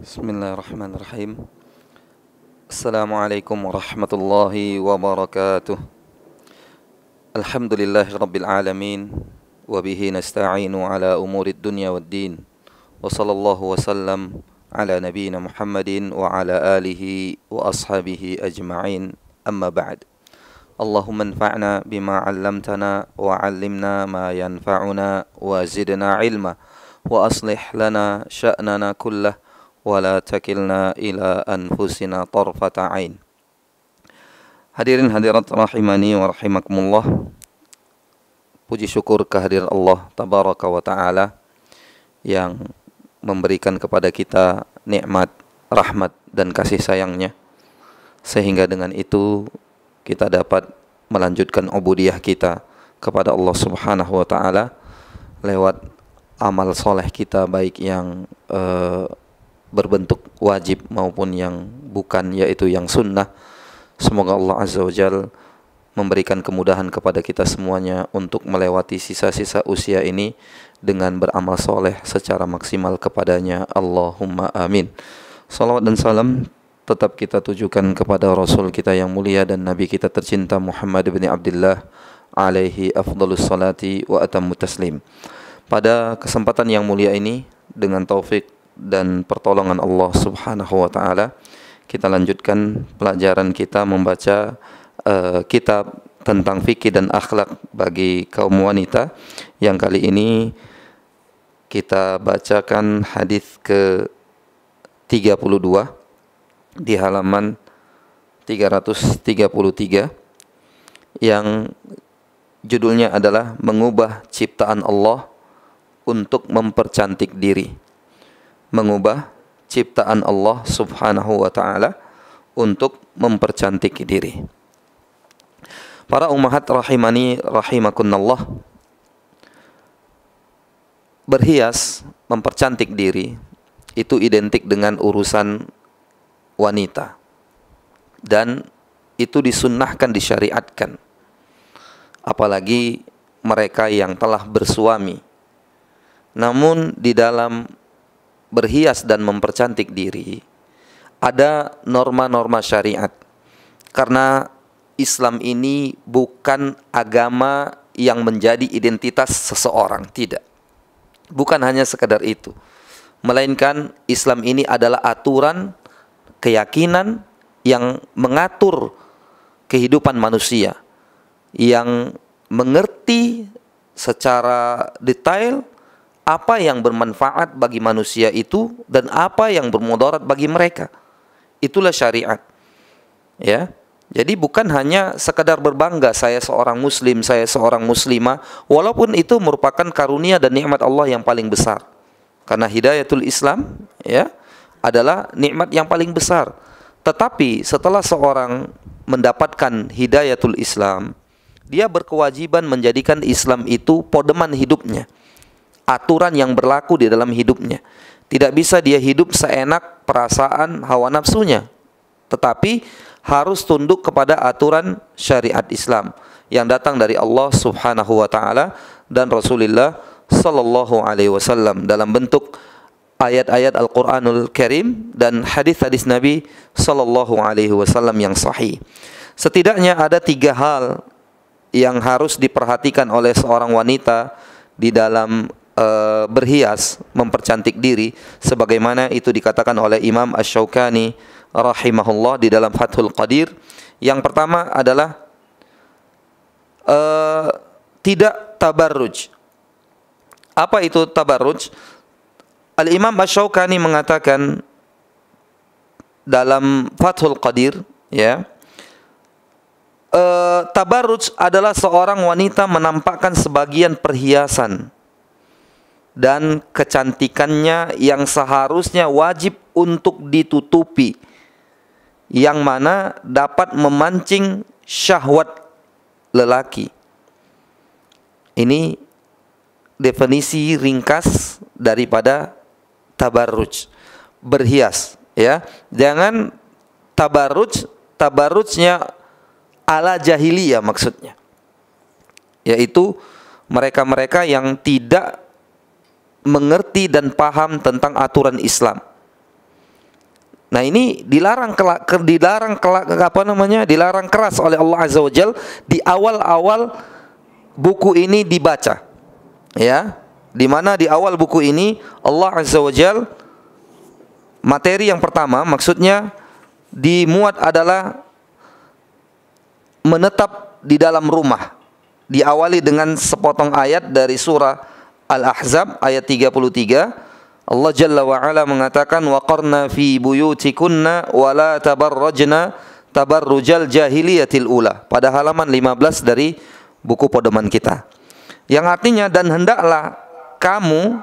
Bismillahirrahmanirrahim. Assalamualaikum warahmatullahi wabarakatuh. Alhamdulillahi rabbil alamin. Wabihi nasta'inu ala umurid dunya waddin. Wa sallallahu wasallam ala nabiyyina Muhammadin wa ala alihi wa ashabihi ajma'in. Amma ba'd. Allahumma anfa'na bima 'allamtana wa 'allimna ma yanfa'una wa zidna 'ilma wa aslih lana sya'nana kullah wala takilna ila anfusina tarfata ain. Hadirin hadirat rahimani wa rahimakumullah. Puji syukur kehadiran Allah tabaraka wa taala yang memberikan kepada kita nikmat, rahmat dan kasih sayangnya, sehingga dengan itu kita dapat melanjutkan ubudiyah kita kepada Allah Subhanahu wa taala lewat amal soleh kita, baik yang berbentuk wajib maupun yang bukan, yaitu yang sunnah. Semoga Allah Azza wa Jal memberikan kemudahan kepada kita semuanya untuk melewati sisa-sisa usia ini dengan beramal soleh secara maksimal kepadanya. Allahumma amin. Salawat dan salam tetap kita tujukan kepada Rasul kita yang mulia dan Nabi kita tercinta Muhammad bin Abdullah alaihi afdalus salati wa atammu taslim. Pada kesempatan yang mulia ini, dengan taufik dan pertolongan Allah Subhanahu wa taala, kita lanjutkan pelajaran kita membaca kitab tentang fikih dan akhlak bagi kaum wanita, yang kali ini kita bacakan hadis ke 32 di halaman 333 yang judulnya adalah mengubah ciptaan Allah untuk mempercantik diri. Mengubah ciptaan Allah Subhanahu wa taala untuk mempercantik diri. Para ummahat rahimani rahimakunallah, berhias, mempercantik diri itu identik dengan urusan wanita, dan itu disunnahkan, disyariatkan, apalagi mereka yang telah bersuami. Namun di dalam berhias dan mempercantik diri ada norma-norma syariat, karena Islam ini bukan agama yang menjadi identitas seseorang, tidak. Bukan hanya sekedar itu, melainkan Islam ini adalah aturan, keyakinan yang mengatur kehidupan manusia, yang mengerti secara detail apa yang bermanfaat bagi manusia itu dan apa yang bermudarat bagi mereka. Itulah syariat. Ya. Jadi bukan hanya sekadar berbangga saya seorang muslim, saya seorang muslimah, walaupun itu merupakan karunia dan nikmat Allah yang paling besar. Karena hidayatul Islam, ya, adalah nikmat yang paling besar. Tetapi setelah seorang mendapatkan hidayatul Islam, dia berkewajiban menjadikan Islam itu pedoman hidupnya, aturan yang berlaku di dalam hidupnya. Tidak bisa dia hidup seenak perasaan hawa nafsunya, tetapi harus tunduk kepada aturan syariat Islam yang datang dari Allah Subhanahu wa taala dan Rasulullah sallallahu alaihi wasallam dalam bentuk ayat-ayat Al-Qur'anul Karim dan hadis-hadis Nabi sallallahu alaihi wasallam yang sahih. Setidaknya ada 3 hal yang harus diperhatikan oleh seorang wanita di dalam berhias, mempercantik diri, sebagaimana itu dikatakan oleh Imam Asy-Syaukani rahimahullah di dalam Fathul Qadir. Yang pertama adalah tidak tabarruj. Apa itu tabarruj? Al-Imam Asy-Syaukani mengatakan dalam Fathul Qadir, ya, tabarruj adalah seorang wanita menampakkan sebagian perhiasan dan kecantikannya yang seharusnya wajib untuk ditutupi, yang mana dapat memancing syahwat lelaki. Ini definisi ringkas daripada tabarruj, berhias, ya. Jangan tabarrujnya ala jahiliyah maksudnya, yaitu mereka-mereka yang tidak mengerti dan paham tentang aturan Islam. Nah, ini dilarang dilarang keras oleh Allah Azza wa Jalla di awal-awal buku ini dibaca. Ya, di mana di awal buku ini Allah Azza wa Jalla, materi yang pertama maksudnya dimuat adalah menetap di dalam rumah. Diawali dengan sepotong ayat dari surah Al-Ahzab ayat 33. Allah Jalla wa Ala mengatakan, waqarna fi buyutikunna wa la tabarrajna tabarrujal jahiliyatil ula, pada halaman 15 dari buku pedoman kita. Yang artinya, dan hendaklah kamu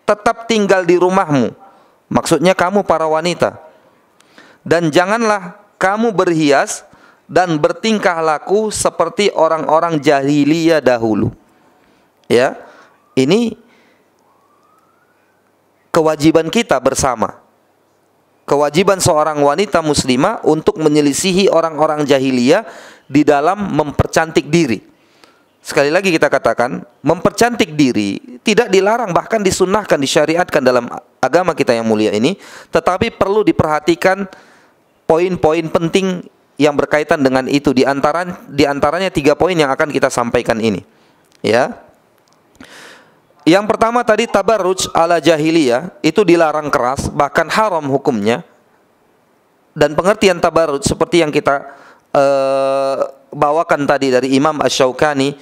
tetap tinggal di rumahmu. Maksudnya kamu para wanita. Dan janganlah kamu berhias dan bertingkah laku seperti orang-orang jahiliyah dahulu. Ya, ini kewajiban kita bersama. Kewajiban seorang wanita muslimah untuk menyelisihi orang-orang jahiliyah di dalam mempercantik diri. Sekali lagi kita katakan, mempercantik diri tidak dilarang, bahkan disunnahkan, disyariatkan dalam agama kita yang mulia ini. Tetapi perlu diperhatikan poin-poin penting yang berkaitan dengan itu. Di antaranya 3 poin yang akan kita sampaikan ini. Ya. Yang pertama tadi, tabarruj ala jahiliyah, itu dilarang keras, bahkan haram hukumnya. Dan pengertian tabarruj seperti yang kita bawakan tadi dari Imam Asy-Syaukani,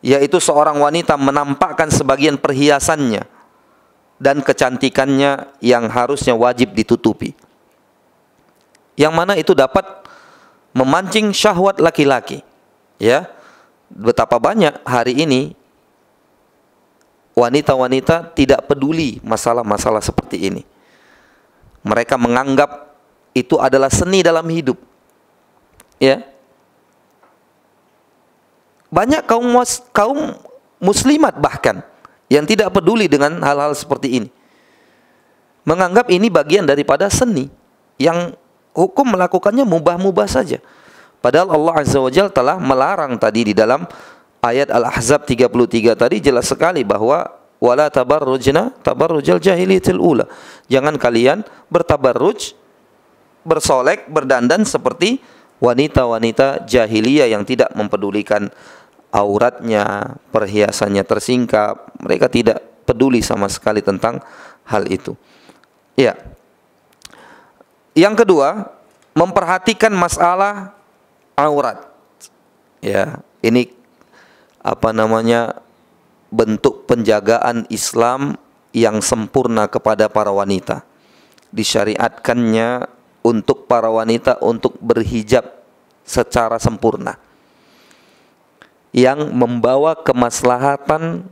yaitu seorang wanita menampakkan sebagian perhiasannya dan kecantikannya yang harusnya wajib ditutupi. Yang mana itu dapat memancing syahwat laki-laki. Ya, betapa banyak hari ini wanita-wanita tidak peduli masalah-masalah seperti ini. Mereka menganggap itu adalah seni dalam hidup. Ya. Banyak kaum muslimat bahkan yang tidak peduli dengan hal-hal seperti ini. Menganggap ini bagian daripada seni yang hukum melakukannya mubah-mubah saja. Padahal Allah Azza wa Jalla telah melarang tadi di dalam ayat Al-Ahzab 33 tadi jelas sekali bahwa wala tabarrujna tabarrujal jahiliyatil ula. Jangan kalian bertabarruj, bersolek, berdandan seperti wanita-wanita jahiliyah yang tidak mempedulikan auratnya, perhiasannya tersingkap. Mereka tidak peduli sama sekali tentang hal itu. Ya. Yang kedua, memperhatikan masalah aurat. Ya, ini bentuk penjagaan Islam yang sempurna kepada para wanita. Disyariatkannya untuk para wanita untuk berhijab secara sempurna, yang membawa kemaslahatan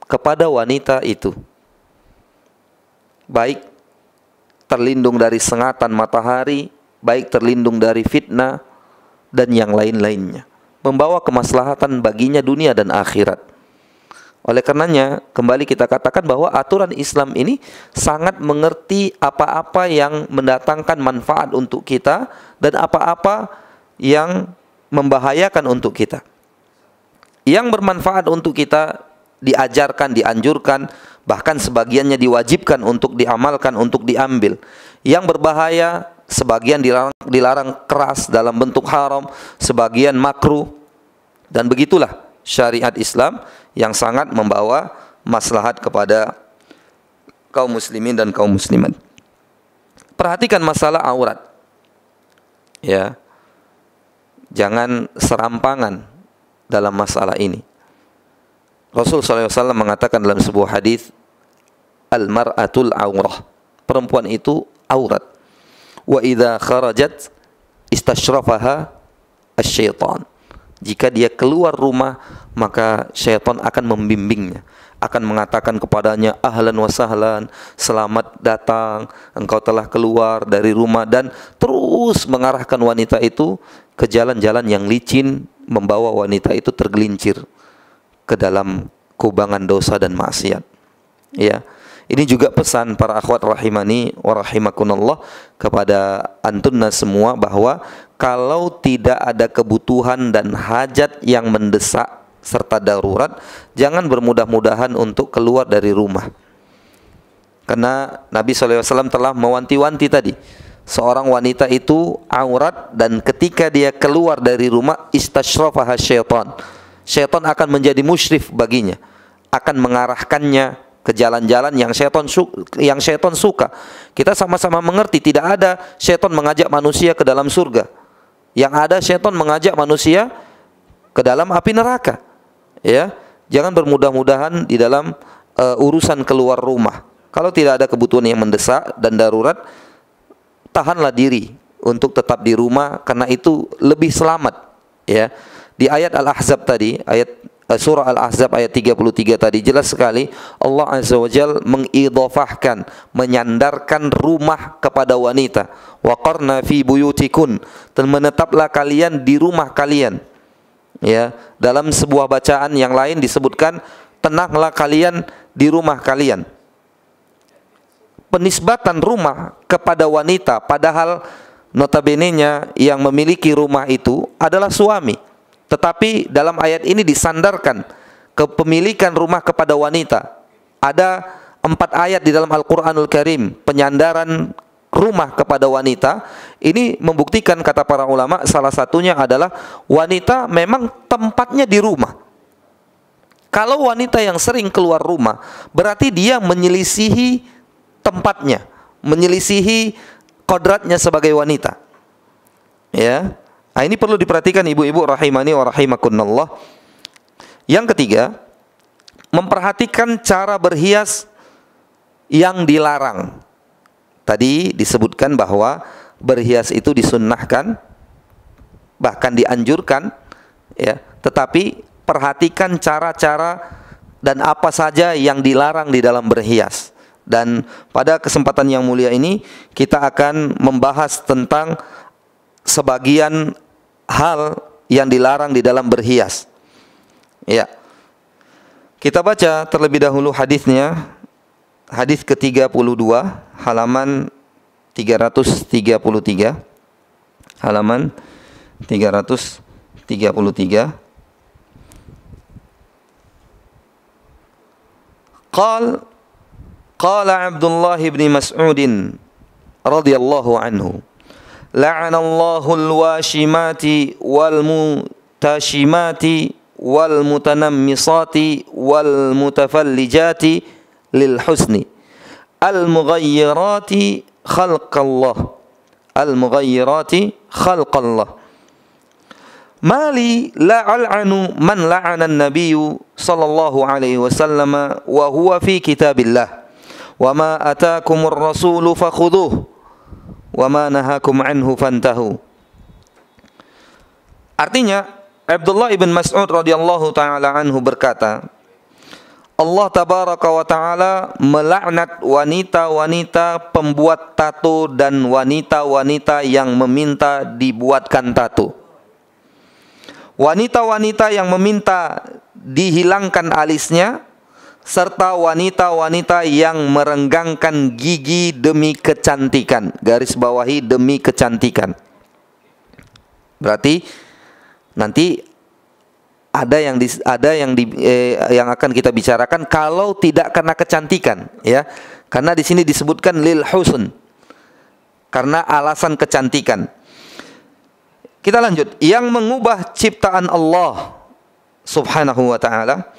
kepada wanita itu, baik terlindung dari sengatan matahari, baik terlindung dari fitnah dan yang lain-lainnya, membawa kemaslahatan baginya dunia dan akhirat. Oleh karenanya, kembali kita katakan bahwa aturan Islam ini sangat mengerti apa-apa yang mendatangkan manfaat untuk kita dan apa-apa yang membahayakan untuk kita. Yang bermanfaat untuk kita diajarkan, dianjurkan, bahkan sebagiannya diwajibkan untuk diamalkan, untuk diambil. Yang berbahaya, sebagian dilarang keras dalam bentuk haram, sebagian makruh. Dan begitulah syariat Islam yang sangat membawa maslahat kepada kaum muslimin dan kaum muslimat. Perhatikan masalah aurat. Ya. Jangan serampangan dalam masalah ini. Rasul SAW mengatakan dalam sebuah hadis, al-mar'atul aurah, perempuan itu aurat. Wa idza kharajat istashrafaha asy-syaitan. Jika dia keluar rumah, maka syaitan akan membimbingnya, akan mengatakan kepadanya, ahlan wa sahlan, selamat datang, engkau telah keluar dari rumah, dan terus mengarahkan wanita itu ke jalan-jalan yang licin, membawa wanita itu tergelincir ke dalam kubangan dosa dan maksiat. Ya. Ini juga pesan para akhwat rahimani wa rahimakunallah kepada antunna semua, bahwa kalau tidak ada kebutuhan dan hajat yang mendesak serta darurat, jangan bermudah-mudahan untuk keluar dari rumah. Karena Nabi SAW telah mewanti-wanti tadi, seorang wanita itu aurat, dan ketika dia keluar dari rumah istashrafaha syaitan. Syaitan akan menjadi musyrif baginya, akan mengarahkannya ke jalan-jalan yang syaitan suka. Kita sama-sama mengerti tidak ada syaitan mengajak manusia ke dalam surga. Yang ada syaitan mengajak manusia ke dalam api neraka. Ya, jangan bermudah-mudahan di dalam urusan keluar rumah. Kalau tidak ada kebutuhan yang mendesak dan darurat, tahanlah diri untuk tetap di rumah, karena itu lebih selamat. Ya, di ayat Al-Ahzab tadi, surah Al-Ahzab ayat 33 tadi jelas sekali Allah Azza wa Jalla mengidhafahkan, menyandarkan rumah kepada wanita. Waqarna fi buyutikun, dan menetaplah kalian di rumah kalian. Ya, dalam sebuah bacaan yang lain disebutkan tenanglah kalian di rumah kalian. Penisbatan rumah kepada wanita, padahal notabene-nya yang memiliki rumah itu adalah suami. Tetapi dalam ayat ini disandarkan kepemilikan rumah kepada wanita. Ada 4 ayat di dalam Al-Quranul Karim penyandaran rumah kepada wanita. Ini membuktikan, kata para ulama, salah satunya adalah wanita memang tempatnya di rumah. Kalau wanita yang sering keluar rumah, berarti dia menyelisihi tempatnya, menyelisihi kodratnya sebagai wanita. Ya, nah, ini perlu diperhatikan ibu-ibu rahimani wa rahimakunallah. Yang ketiga, memperhatikan cara berhias yang dilarang. Tadi disebutkan bahwa berhias itu disunnahkan, bahkan dianjurkan, ya. Tetapi perhatikan cara-cara dan apa saja yang dilarang di dalam berhias. Dan pada kesempatan yang mulia ini kita akan membahas tentang sebagian hal yang dilarang di dalam berhias. Ya. Kita baca terlebih dahulu hadisnya. Hadis ke-32 halaman 333. Halaman 333. Qala Abdullah bin Mas'ud radhiyallahu anhu, la'anallahu al-washimati wal mutashimati wal mutanammisati wal mutafallijati lil husni al-mughayyirati khalqallah mali la'al'anu man la'ana an-nabiyyu sallallahu alaihi wasallam wa huwa fi kitabillah wa ma ataakumur rasulu fakhudhuhu wa ma nahakum anhu fantahu. Artinya Abdullah ibn Mas'ud radhiyallahu taala anhu berkata, Allah tabaraka wa taala melaknat wanita-wanita pembuat tato dan wanita-wanita yang meminta dibuatkan tato. Wanita-wanita yang meminta dihilangkan alisnya, serta wanita-wanita yang merenggangkan gigi demi kecantikan. Garis bawahi demi kecantikan. Berarti nanti ada yang akan kita bicarakan kalau tidak karena kecantikan, ya. Karena di sini disebutkan lil husn, karena alasan kecantikan. Kita lanjut. Yang mengubah ciptaan Allah Subhanahu wa taala,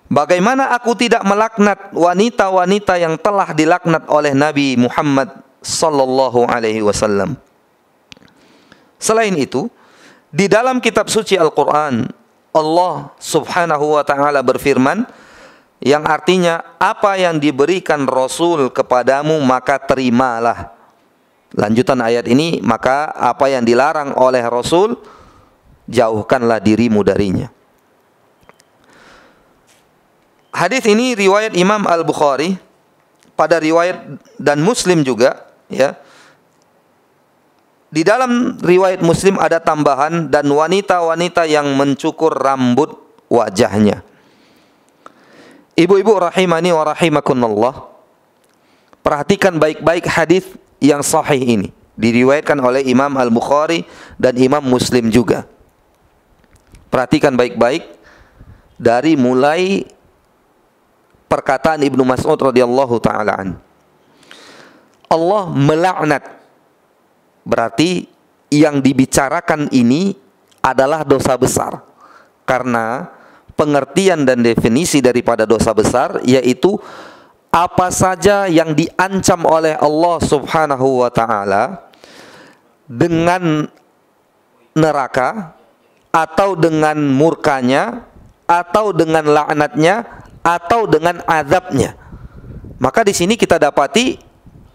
bagaimana aku tidak melaknat wanita-wanita yang telah dilaknat oleh Nabi Muhammad sallallahu alaihi wasallam. Selain itu, di dalam kitab suci Al-Quran, Allah Subhanahu wa ta'ala berfirman, yang artinya apa yang diberikan Rasul kepadamu maka terimalah. Lanjutan ayat ini, maka apa yang dilarang oleh Rasul jauhkanlah dirimu darinya. Hadis ini riwayat Imam Al-Bukhari, pada riwayat dan Muslim juga, ya. Di dalam riwayat Muslim ada tambahan, dan wanita-wanita yang mencukur rambut wajahnya. Ibu-ibu rahimani wa rahimakumullah, perhatikan baik-baik hadis yang sahih ini. Diriwayatkan oleh Imam Al-Bukhari dan Imam Muslim juga. Perhatikan baik-baik dari mulai perkataan Ibnu Mas'ud radhiyallahu taala an. Allah melaknat berarti yang dibicarakan ini adalah dosa besar. Karena pengertian dan definisi daripada dosa besar yaitu apa saja yang diancam oleh Allah Subhanahu wa taala dengan neraka atau dengan murkanya atau dengan laknatnya atau dengan azabnya. Maka di sini kita dapati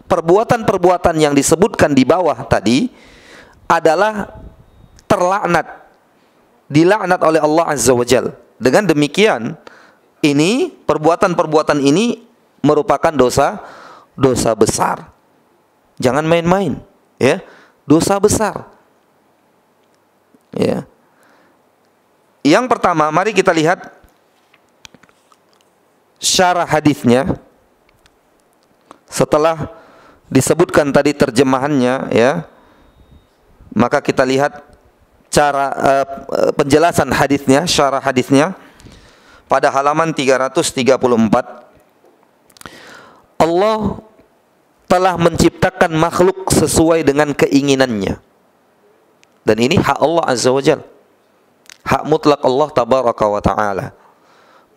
perbuatan-perbuatan yang disebutkan di bawah tadi adalah terlaknat, dilaknat oleh Allah Azza wa Jal. Dengan demikian, ini perbuatan-perbuatan ini merupakan dosa besar. Jangan main-main, ya. Dosa besar. Ya. Yang pertama, mari kita lihat syarah hadisnya. Setelah disebutkan tadi terjemahannya, ya, maka kita lihat cara penjelasan hadisnya, syarah hadisnya pada halaman 334. Allah telah menciptakan makhluk sesuai dengan keinginannya. Dan ini hak Allah Azza wa Jalla. Hak mutlak Allah Tabaraka wa Ta'ala.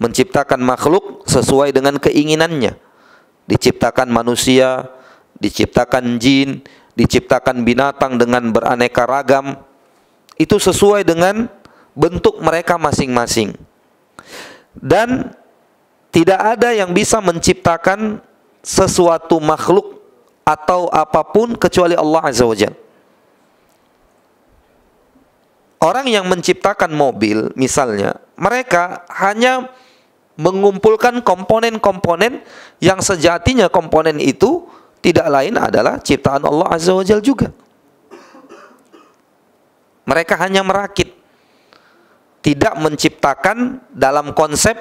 Menciptakan makhluk sesuai dengan keinginannya. Diciptakan manusia, diciptakan jin, diciptakan binatang dengan beraneka ragam. Itu sesuai dengan bentuk mereka masing-masing. Dan tidak ada yang bisa menciptakan sesuatu makhluk atau apapun kecuali Allah Azza wa Jalla. Orang yang menciptakan mobil misalnya, mereka hanya mengumpulkan komponen-komponen yang sejatinya komponen itu tidak lain adalah ciptaan Allah Azza wa Jalla juga. Mereka hanya merakit, tidak menciptakan dalam konsep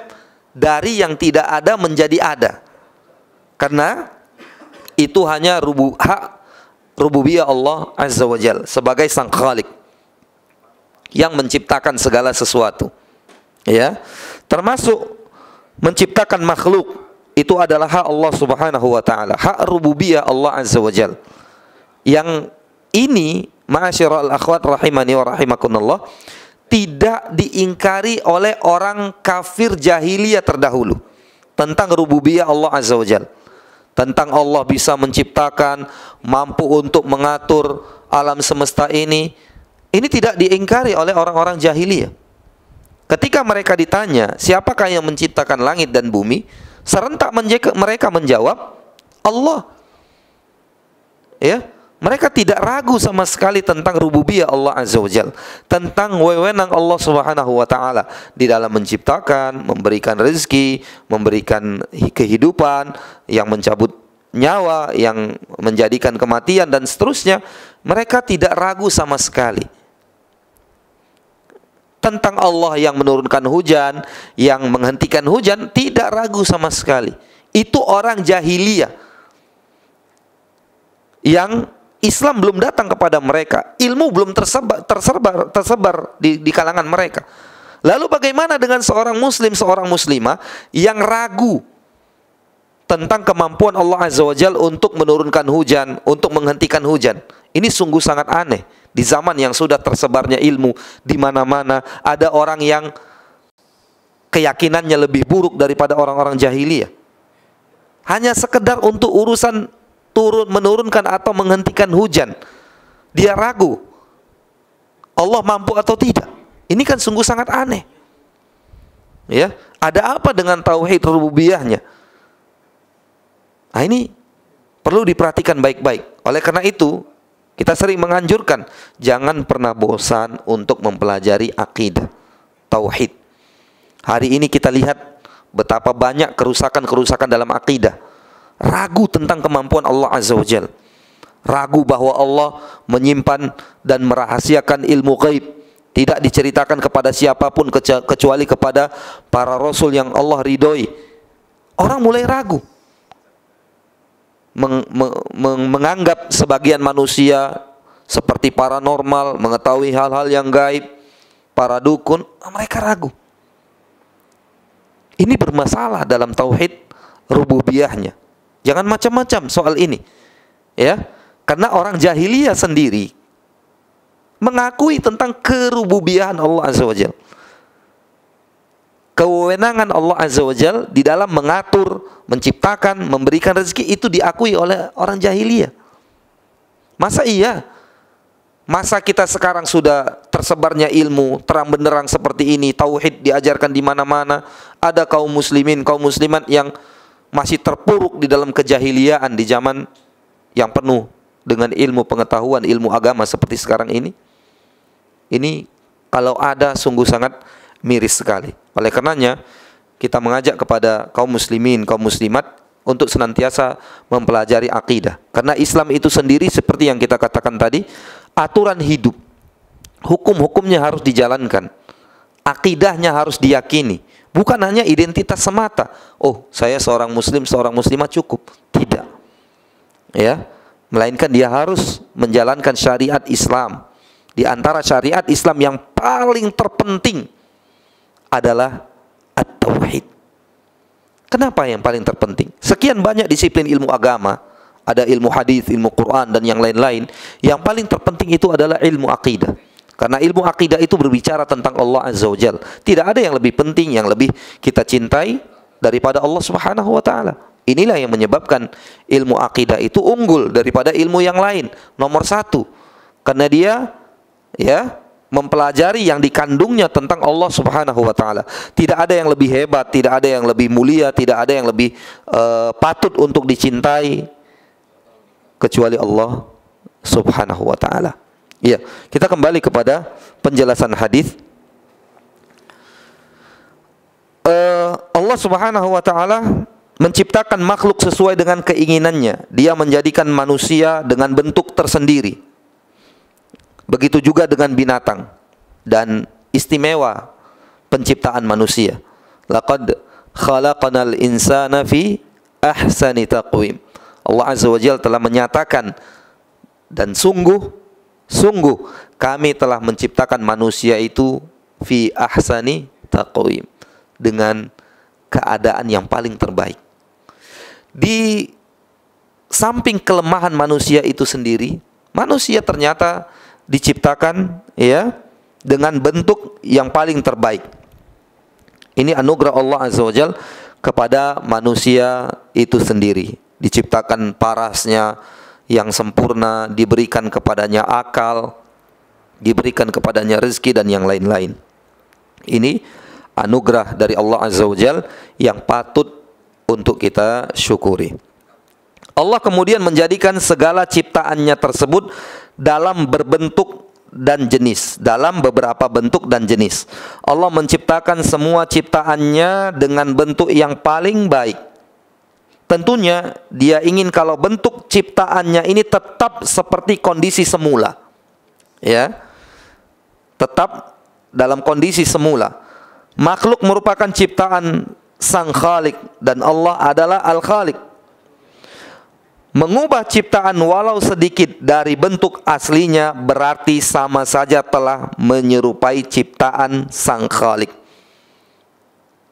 dari yang tidak ada menjadi ada. Karena itu hanya hak rububiyah Allah Azza wa Jalla sebagai sang khalik yang menciptakan segala sesuatu. Ya, termasuk menciptakan makhluk itu adalah hak Allah Subhanahu wa taala, hak rububiyah Allah Azza wa Jalla. Yang ini, ma'asyiral akhwat rahimani wa rahimakumullah, tidak diingkari oleh orang kafir jahiliyah terdahulu tentang rububiyah Allah Azza wa Jalla. Tentang Allah bisa menciptakan, mampu untuk mengatur alam semesta ini tidak diingkari oleh orang-orang jahiliyah. Ketika mereka ditanya, siapakah yang menciptakan langit dan bumi? Serentak mereka menjawab, Allah. Ya, mereka tidak ragu sama sekali tentang rububiyah Allah Azza wa Jalla, tentang wewenang Allah Subhanahu wa taala di dalam menciptakan, memberikan rezeki, memberikan kehidupan, yang mencabut nyawa, yang menjadikan kematian dan seterusnya. Mereka tidak ragu sama sekali. Tentang Allah yang menurunkan hujan, yang menghentikan hujan, tidak ragu sama sekali. Itu orang jahiliyah yang Islam belum datang kepada mereka, ilmu belum tersebar di kalangan mereka. Lalu bagaimana dengan seorang muslim, seorang muslimah yang ragu tentang kemampuan Allah Azza wa Jalla untuk menurunkan hujan, untuk menghentikan hujan? Ini sungguh sangat aneh. Di zaman yang sudah tersebarnya ilmu di mana-mana, ada orang yang keyakinannya lebih buruk daripada orang-orang jahiliyah. Hanya sekedar untuk urusan menurunkan atau menghentikan hujan, dia ragu Allah mampu atau tidak. Ini kan sungguh sangat aneh. Ya, ada apa dengan tauhid rububiyahnya? Nah, ini perlu diperhatikan baik-baik. Oleh karena itu, kita sering menganjurkan jangan pernah bosan untuk mempelajari akidah, tauhid. Hari ini kita lihat betapa banyak kerusakan-kerusakan dalam akidah. Ragu tentang kemampuan Allah Azza wa Jalla. Ragu bahwa Allah menyimpan dan merahasiakan ilmu gaib. Tidak diceritakan kepada siapapun kecuali kepada para rasul yang Allah ridhoi. Orang mulai ragu. Menganggap sebagian manusia seperti paranormal, mengetahui hal-hal yang gaib, para dukun, mereka ragu. Ini bermasalah dalam tauhid rububiyahnya. Jangan macam-macam soal ini. Ya, Karena orang jahiliyah sendiri mengakui tentang kerububiyahan Allah Azza wa Jalla. Kewenangan Allah Azza wa Jalla di dalam mengatur, menciptakan, memberikan rezeki itu diakui oleh orang jahiliyah. Masa iya? Masa kita sekarang sudah tersebarnya ilmu terang benderang seperti ini, tauhid diajarkan di mana-mana, ada kaum muslimin, kaum muslimat yang masih terpuruk di dalam kejahiliaan di zaman yang penuh dengan ilmu pengetahuan, ilmu agama seperti sekarang ini? Ini kalau ada sungguh sangat miris sekali. Oleh karenanya kita mengajak kepada kaum muslimin, kaum muslimat untuk senantiasa mempelajari akidah. Karena Islam itu sendiri seperti yang kita katakan tadi, aturan hidup. Hukum-hukumnya harus dijalankan. Akidahnya harus diyakini. Bukan hanya identitas semata. Oh, saya seorang muslim, seorang muslimah cukup. Tidak. Ya, melainkan dia harus menjalankan syariat Islam. Di antara syariat Islam yang paling terpenting adalah at-tauhid. Kenapa yang paling terpenting? Sekian banyak disiplin ilmu agama, ada ilmu hadis, ilmu Quran dan yang lain-lain. Yang paling terpenting itu adalah ilmu akidah. Karena ilmu akidah itu berbicara tentang Allah Azza wa Jalla. Tidak ada yang lebih penting, yang lebih kita cintai daripada Allah Subhanahu wa taala. Inilah yang menyebabkan ilmu akidah itu unggul daripada ilmu yang lain. Nomor satu, karena dia mempelajari yang dikandungnya tentang Allah Subhanahu wa taala. Tidak ada yang lebih hebat, tidak ada yang lebih mulia, tidak ada yang lebih patut untuk dicintai kecuali Allah Subhanahu wa taala. Ya, kita kembali kepada penjelasan hadis. Allah Subhanahu wa taala menciptakan makhluk sesuai dengan keinginannya. Dia menjadikan manusia dengan bentuk tersendiri. Begitu juga dengan binatang, dan istimewa penciptaan manusia. Laqad khalaqanal insana fi ahsani taqwim. Allah Azza wa Jalla telah menyatakan, dan sungguh kami telah menciptakan manusia itu fi ahsani taqwim, dengan keadaan yang paling terbaik. Di samping kelemahan manusia itu sendiri, manusia ternyata diciptakan dengan bentuk yang paling terbaik. Ini anugerah Allah Azza wa Jalla kepada manusia itu sendiri. Diciptakan parasnya yang sempurna, diberikan kepadanya akal, diberikan kepadanya rezeki dan yang lain-lain. Ini anugerah dari Allah Azza wa Jalla yang patut untuk kita syukuri. Allah kemudian menjadikan segala ciptaannya tersebut dalam berbentuk dan jenis, dalam beberapa bentuk dan jenis. Allah menciptakan semua ciptaannya dengan bentuk yang paling baik. Tentunya dia ingin kalau bentuk ciptaannya ini tetap seperti kondisi semula. Ya. Tetap dalam kondisi semula. Makhluk merupakan ciptaan Sang Khalik dan Allah adalah Al-Khalik. Mengubah ciptaan walau sedikit dari bentuk aslinya berarti sama saja telah menyerupai ciptaan Sang Khalik.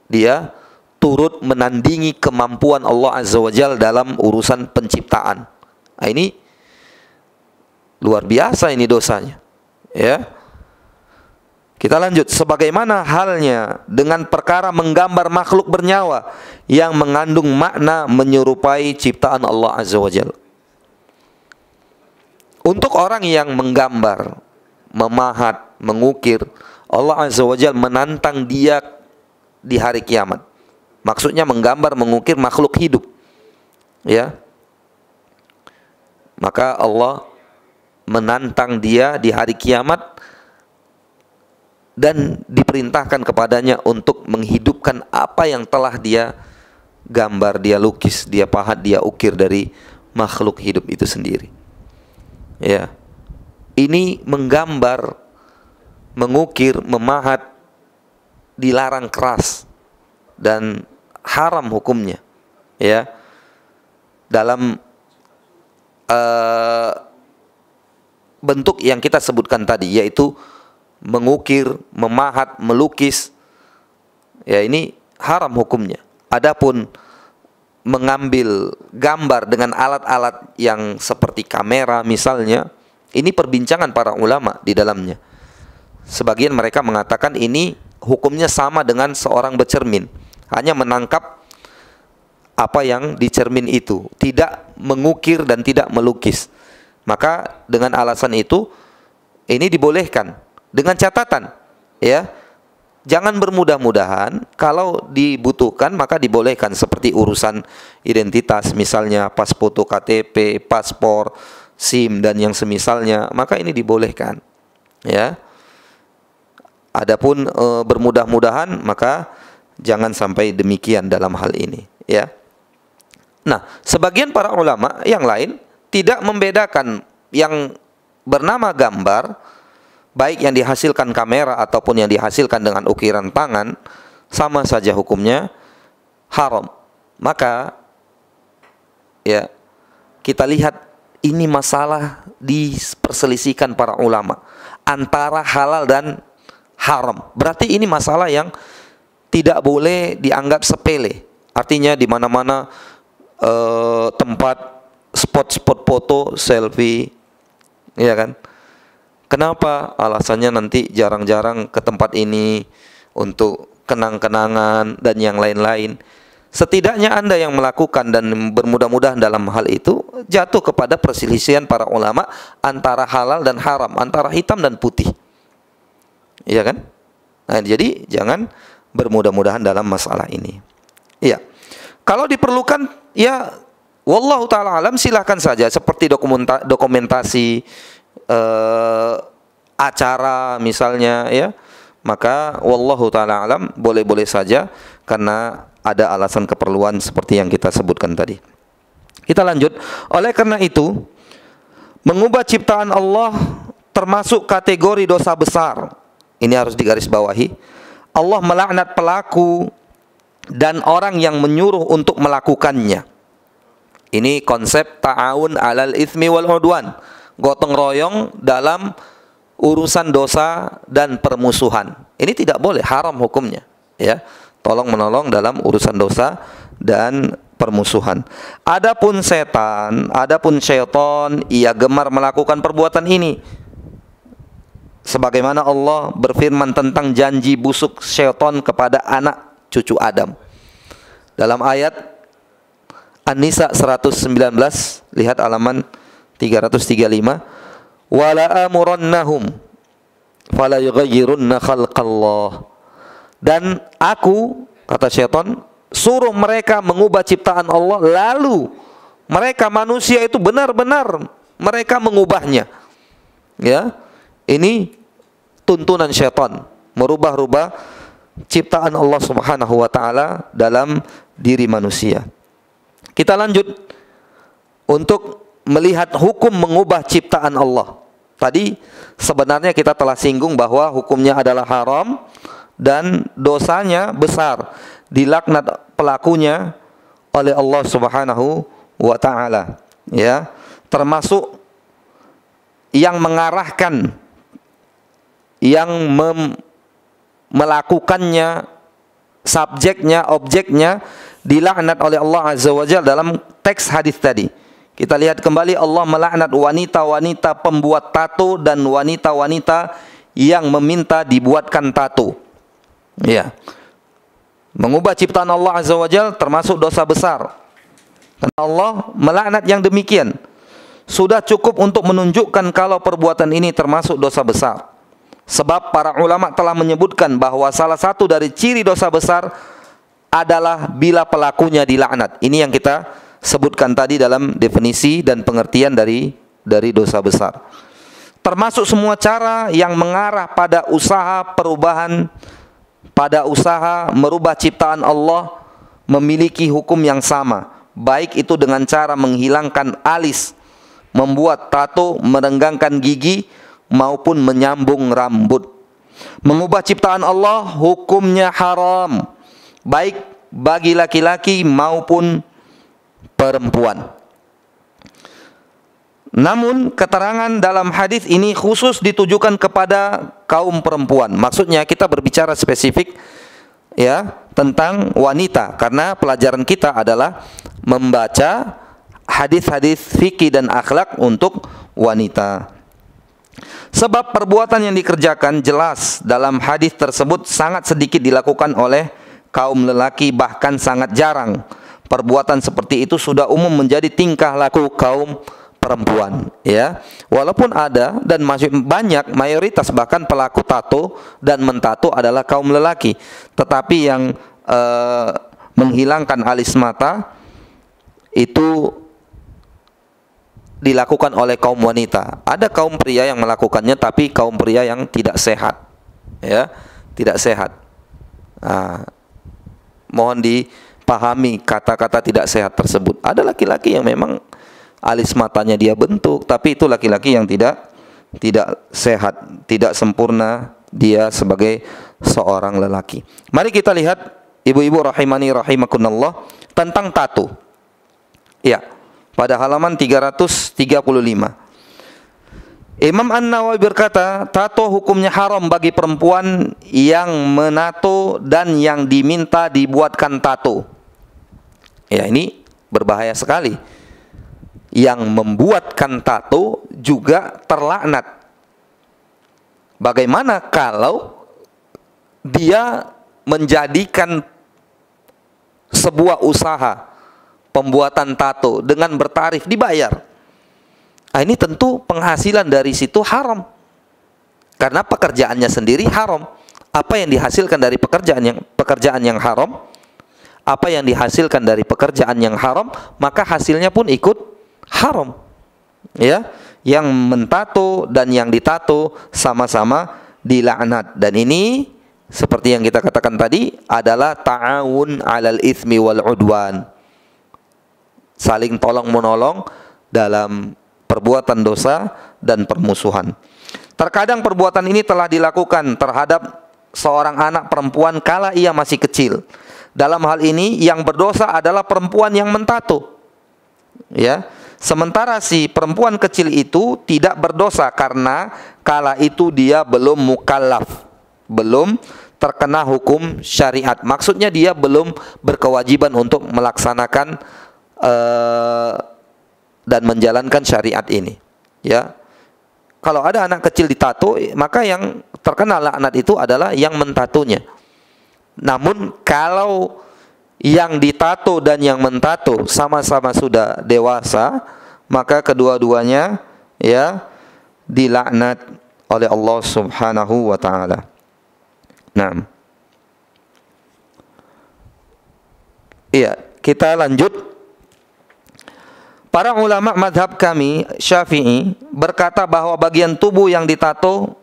Dia turut menandingi kemampuan Allah Azza wa Jalla dalam urusan penciptaan. Nah, ini luar biasa ini dosanya. Ya. Kita lanjut. Sebagaimana halnya dengan perkara menggambar makhluk bernyawa yang mengandung makna menyerupai ciptaan Allah Azza wa Jalla. Untuk orang yang menggambar, memahat, mengukir, Allah Azza wa Jalla menantang dia di hari kiamat. Maksudnya menggambar, mengukir makhluk hidup. Ya. Maka Allah menantang dia di hari kiamat dan diperintahkan kepadanya untuk menghidupkan apa yang telah dia gambar, dia lukis, dia pahat, dia ukir dari makhluk hidup itu sendiri. Ya. Ini menggambar, mengukir, memahat dilarang keras dan haram hukumnya. Ya. Dalam bentuk yang kita sebutkan tadi, yaitu mengukir, memahat, melukis, ya ini haram hukumnya. Adapun mengambil gambar dengan alat-alat yang seperti kamera misalnya, ini perbincangan para ulama di dalamnya. Sebagian mereka mengatakan ini hukumnya sama dengan seorang bercermin, hanya menangkap apa yang dicermin itu, tidak mengukir dan tidak melukis. Maka dengan alasan itu ini dibolehkan, dengan catatan ya, jangan bermudah-mudahan, kalau dibutuhkan maka dibolehkan, seperti urusan identitas misalnya, pas foto KTP, paspor, SIM dan yang semisalnya, maka ini dibolehkan ya. Adapun bermudah-mudahan maka jangan sampai demikian dalam hal ini ya. Nah, sebagian para ulama yang lain tidak membedakan yang bernama gambar, baik yang dihasilkan kamera ataupun yang dihasilkan dengan ukiran tangan, sama saja hukumnya haram. Maka ya, kita lihat ini masalah diperselisihkan para ulama antara halal dan haram. Berarti ini masalah yang tidak boleh dianggap sepele. Artinya di mana-mana tempat spot-spot foto selfie, ya kan? Kenapa? Alasannya nanti jarang-jarang ke tempat ini untuk kenang-kenangan dan yang lain-lain. Setidaknya Anda yang melakukan dan bermudah-mudahan dalam hal itu jatuh kepada perselisihan para ulama antara halal dan haram, antara hitam dan putih. Iya kan? Nah, jadi jangan bermudah-mudahan dalam masalah ini. Iya. Kalau diperlukan ya wallahu taala alam, silahkan saja, seperti dokumentasi acara misalnya ya, maka wallahu taala alam boleh-boleh saja karena ada alasan keperluan seperti yang kita sebutkan tadi. Kita lanjut. Oleh karena itu, mengubah ciptaan Allah termasuk kategori dosa besar. Ini harus digarisbawahi. Allah melaknat pelaku dan orang yang menyuruh untuk melakukannya. Ini konsep ta'awun 'alal itsmi wal 'udwan, gotong royong dalam urusan dosa dan permusuhan. Ini tidak boleh, haram hukumnya ya. Tolong menolong dalam urusan dosa dan permusuhan. Adapun setan, adapun syaitan, ia gemar melakukan perbuatan ini. Sebagaimana Allah berfirman tentang janji busuk syaitan kepada anak cucu Adam. Dalam ayat An-Nisa 119, lihat halaman 335. Wala amurannahum fala yughayyirunna khalqallah. Dan aku, kata syaitan, suruh mereka mengubah ciptaan Allah, lalu mereka manusia itu benar-benar mereka mengubahnya. Ya. Ini tuntunan syaitan, merubah-rubah ciptaan Allah Subhanahu wa taala dalam diri manusia. Kita lanjut untuk melihat hukum mengubah ciptaan Allah. Tadi sebenarnya kita telah singgung bahwa hukumnya adalah haram dan dosanya besar, dilaknat pelakunya oleh Allah Subhanahu wa taala, ya. Termasuk yang mengarahkan, yang melakukannya, subjeknya, objeknya dilaknat oleh Allah Azza wa Jalla dalam teks hadis tadi. Kita lihat kembali, Allah melaknat wanita-wanita pembuat tato dan wanita-wanita yang meminta dibuatkan tato. Ya. Mengubah ciptaan Allah Azza wa Jalla termasuk dosa besar. Karena Allah melaknat yang demikian. Sudah cukup untuk menunjukkan kalau perbuatan ini termasuk dosa besar. Sebab para ulama telah menyebutkan bahwa salah satu dari ciri dosa besar adalah bila pelakunya dilaknat. Ini yang kita sebutkan tadi dalam definisi dan pengertian dari dosa besar. Termasuk semua cara yang mengarah pada usaha perubahan, pada usaha merubah ciptaan Allah memiliki hukum yang sama. Baik itu dengan cara menghilangkan alis, membuat tato, merenggangkan gigi, maupun menyambung rambut. Mengubah ciptaan Allah hukumnya haram, baik bagi laki-laki maupun perempuan. Namun keterangan dalam hadis ini khusus ditujukan kepada kaum perempuan. Maksudnya kita berbicara spesifik ya tentang wanita, karena pelajaran kita adalah membaca hadis-hadis fikih dan akhlak untuk wanita. Sebab perbuatan yang dikerjakan jelas dalam hadis tersebut sangat sedikit dilakukan oleh kaum lelaki, bahkan sangat jarang. Perbuatan seperti itu sudah umum menjadi tingkah laku kaum perempuan, ya. Walaupun ada dan masih banyak, mayoritas bahkan pelaku tato dan mentato adalah kaum lelaki. Tetapi yang menghilangkan alis mata itu dilakukan oleh kaum wanita. Ada kaum pria yang melakukannya, tapi kaum pria yang tidak sehat, ya, tidak sehat. Mohon dipahami kata-kata tidak sehat tersebut. Ada laki-laki yang memang alis matanya dia bentuk, tapi itu laki-laki yang tidak sehat, tidak sempurna dia sebagai seorang lelaki. Mari kita lihat, ibu-ibu rahimani rahimakunallah, tentang tato. Ya. Pada halaman 335. Imam An-Nawawi berkata, tato hukumnya haram bagi perempuan yang menato dan yang diminta dibuatkan tato. Ya, ini berbahaya sekali. Yang membuatkan tato juga terlaknat. Bagaimana kalau dia menjadikan sebuah usaha pembuatan tato dengan bertarif, dibayar. Nah, ini tentu penghasilan dari situ haram. Karena pekerjaannya sendiri haram. Apa yang dihasilkan dari pekerjaan yang haram? Apa yang dihasilkan dari pekerjaan yang haram, maka hasilnya pun ikut haram. Ya, yang mentato dan yang ditato sama-sama dilaknat. Dan ini seperti yang kita katakan tadi adalah ta'awun 'alal itsmi wal 'udwan. Saling tolong-menolong dalam perbuatan dosa dan permusuhan. Terkadang perbuatan ini telah dilakukan terhadap seorang anak perempuan kala ia masih kecil. Dalam hal ini yang berdosa adalah perempuan yang mentato. Ya, sementara si perempuan kecil itu tidak berdosa karena kala itu dia belum mukallaf, belum terkena hukum syariat. Maksudnya dia belum berkewajiban untuk melaksanakan dan menjalankan syariat ini, ya. Kalau ada anak kecil ditato, maka yang terkena laknat itu adalah yang mentatonya. Namun kalau yang ditato dan yang mentato sama-sama sudah dewasa, maka kedua-duanya, ya, dilaknat oleh Allah Subhanahu wa taala. Nah, iya, kita lanjut. Para ulama madhab kami, Syafi'i, berkata bahwa bagian tubuh yang ditato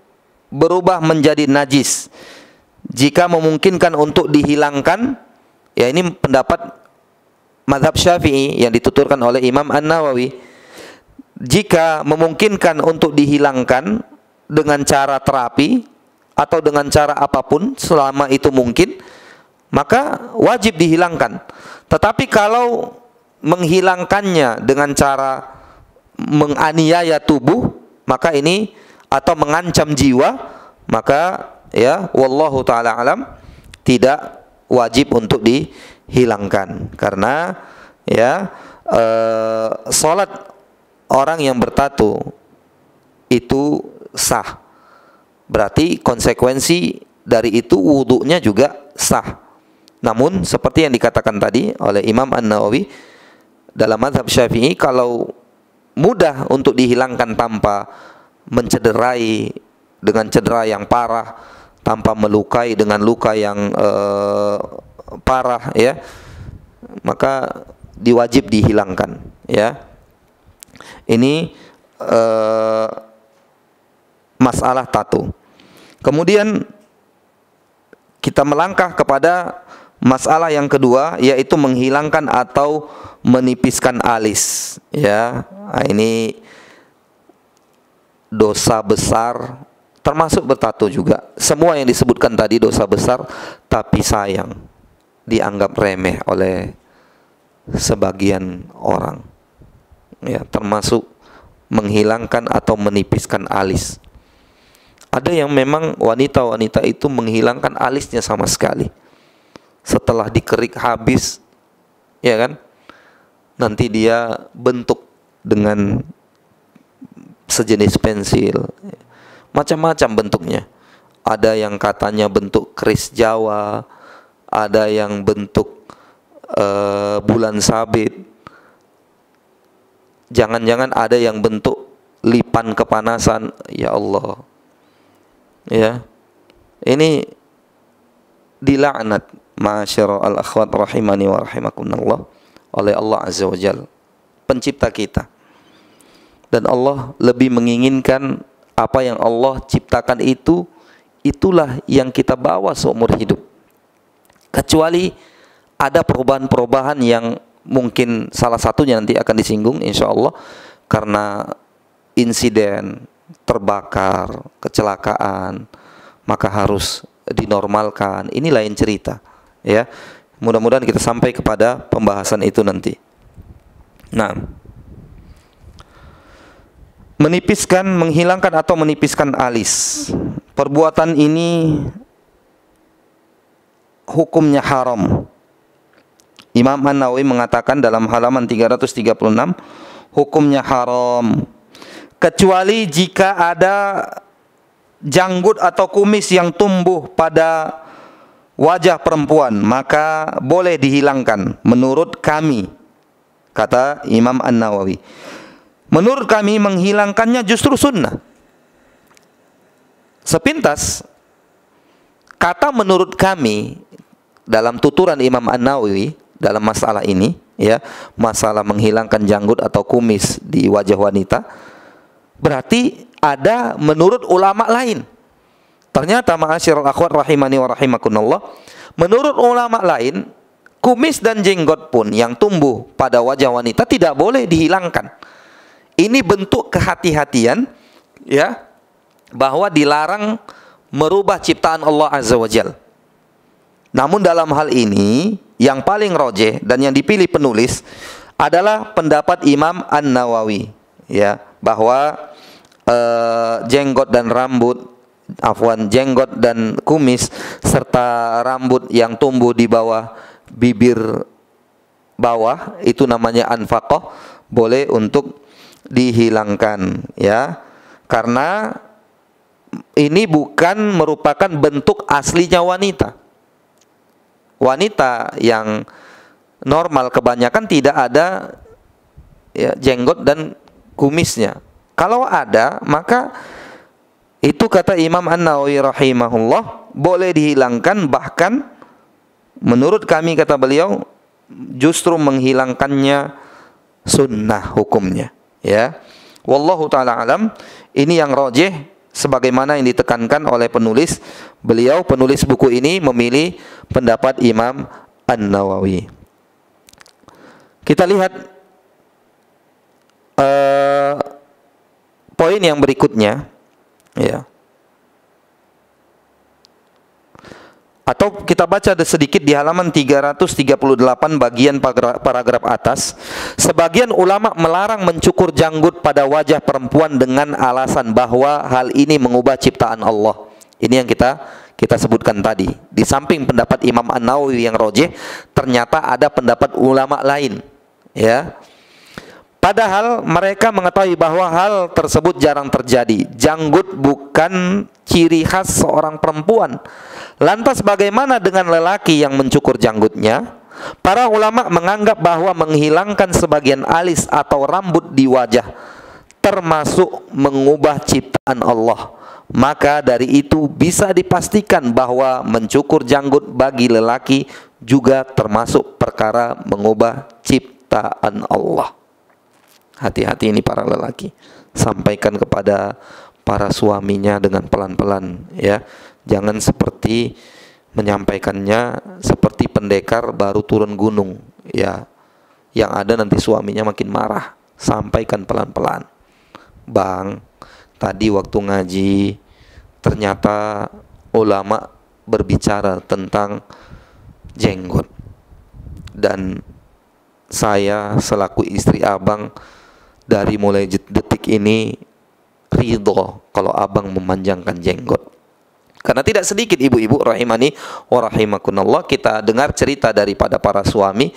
berubah menjadi najis jika memungkinkan untuk dihilangkan. Ya, ini pendapat madhab Syafi'i yang dituturkan oleh Imam An-Nawawi. Jika memungkinkan untuk dihilangkan dengan cara terapi atau dengan cara apapun, selama itu mungkin, maka wajib dihilangkan. Tetapi kalau menghilangkannya dengan cara menganiaya tubuh, maka ini atau mengancam jiwa, maka ya wallahu taala alam tidak wajib untuk dihilangkan. Karena ya salat orang yang bertato itu sah. Berarti konsekuensi dari itu wudunya juga sah. Namun seperti yang dikatakan tadi oleh Imam An-Nawawi, dalam mazhab Syafi'i, kalau mudah untuk dihilangkan tanpa mencederai dengan cedera yang parah, tanpa melukai dengan luka yang parah, ya, maka diwajib dihilangkan, ya. Ini masalah tato. Kemudian kita melangkah kepada masalah yang kedua, yaitu menghilangkan atau menipiskan alis, ya. Nah, ini dosa besar, termasuk bertato juga. Semua yang disebutkan tadi dosa besar, tapi sayang dianggap remeh oleh sebagian orang. Ya, termasuk menghilangkan atau menipiskan alis. Ada yang memang wanita-wanita itu menghilangkan alisnya sama sekali. Setelah dikerik habis, ya kan? nanti dia bentuk dengan sejenis pensil, macam-macam bentuknya. Ada yang katanya bentuk keris Jawa, ada yang bentuk bulan sabit, jangan-jangan ada yang bentuk lipan kepanasan. Ya Allah, ya, ini dilaknat ma'asyara al-akhwat rahimani wa rahimakumullah oleh Allah Azza wa Jalla, pencipta kita. Dan Allah lebih menginginkan apa yang Allah ciptakan itu, itulah yang kita bawa seumur hidup. Kecuali ada perubahan-perubahan yang mungkin salah satunya nanti akan disinggung insya Allah, karena insiden, terbakar, kecelakaan, maka harus dinormalkan. Ini lain cerita, ya. Mudah-mudahan kita sampai kepada pembahasan itu nanti. Nah, menipiskan, menghilangkan atau menipiskan alis, perbuatan ini hukumnya haram. Imam An-Nawawi mengatakan dalam halaman 336, hukumnya haram kecuali jika ada janggut atau kumis yang tumbuh pada wajah perempuan, maka boleh dihilangkan menurut kami, kata Imam An-Nawawi. Menurut kami menghilangkannya justru sunnah. Sepintas kata menurut kami dalam tuturan Imam An-Nawawi dalam masalah ini, ya, masalah menghilangkan janggut atau kumis di wajah wanita, berarti ada menurut ulama lain. Ternyata ma'asyiral akhwat rahimani wa rahimakumullah, menurut ulama lain, kumis dan jenggot pun yang tumbuh pada wajah wanita tidak boleh dihilangkan. Ini bentuk kehati-hatian, ya, bahwa dilarang merubah ciptaan Allah Azza wa Jalla. Namun dalam hal ini yang paling rojeh dan yang dipilih penulis adalah pendapat Imam An-Nawawi, ya, bahwa jenggot dan rambut, jenggot dan kumis serta rambut yang tumbuh di bawah bibir bawah itu namanya anfaqah, boleh untuk dihilangkan, ya, karena ini bukan merupakan bentuk aslinya wanita. Wanita yang normal kebanyakan tidak ada, ya, jenggot dan kumisnya. Kalau ada, maka itu kata Imam An-Nawawi rahimahullah boleh dihilangkan, bahkan menurut kami kata beliau justru menghilangkannya sunnah hukumnya, ya. Wallahu taala alam. Ini yang rajih sebagaimana yang ditekankan oleh penulis. Beliau penulis buku ini memilih pendapat Imam An-Nawawi. Kita lihat poin yang berikutnya, ya. Atau kita baca sedikit di halaman 338 bagian paragraf atas. Sebagian ulama melarang mencukur janggut pada wajah perempuan dengan alasan bahwa hal ini mengubah ciptaan Allah. Ini yang kita sebutkan tadi. Di samping pendapat Imam An-Nawawi yang rajih, ternyata ada pendapat ulama lain, ya. Padahal mereka mengetahui bahwa hal tersebut jarang terjadi. Janggut bukan ciri khas seorang perempuan. Lantas bagaimana dengan lelaki yang mencukur janggutnya? Para ulama menganggap bahwa menghilangkan sebagian alis atau rambut di wajah termasuk mengubah ciptaan Allah. Maka dari itu bisa dipastikan bahwa mencukur janggut bagi lelaki juga termasuk perkara mengubah ciptaan Allah. Hati-hati ini para lelaki, sampaikan kepada para suaminya dengan pelan-pelan, ya. Jangan seperti menyampaikannya seperti pendekar baru turun gunung, ya. Yang ada nanti suaminya makin marah. Sampaikan pelan-pelan. Bang, tadi waktu ngaji ternyata ulama berbicara tentang jenggot, dan saya selaku istri abang dari mulai detik ini ridho kalau abang memanjangkan jenggot. Karena tidak sedikit ibu-ibu rahimani wa rahimakumullah, kita dengar cerita daripada para suami,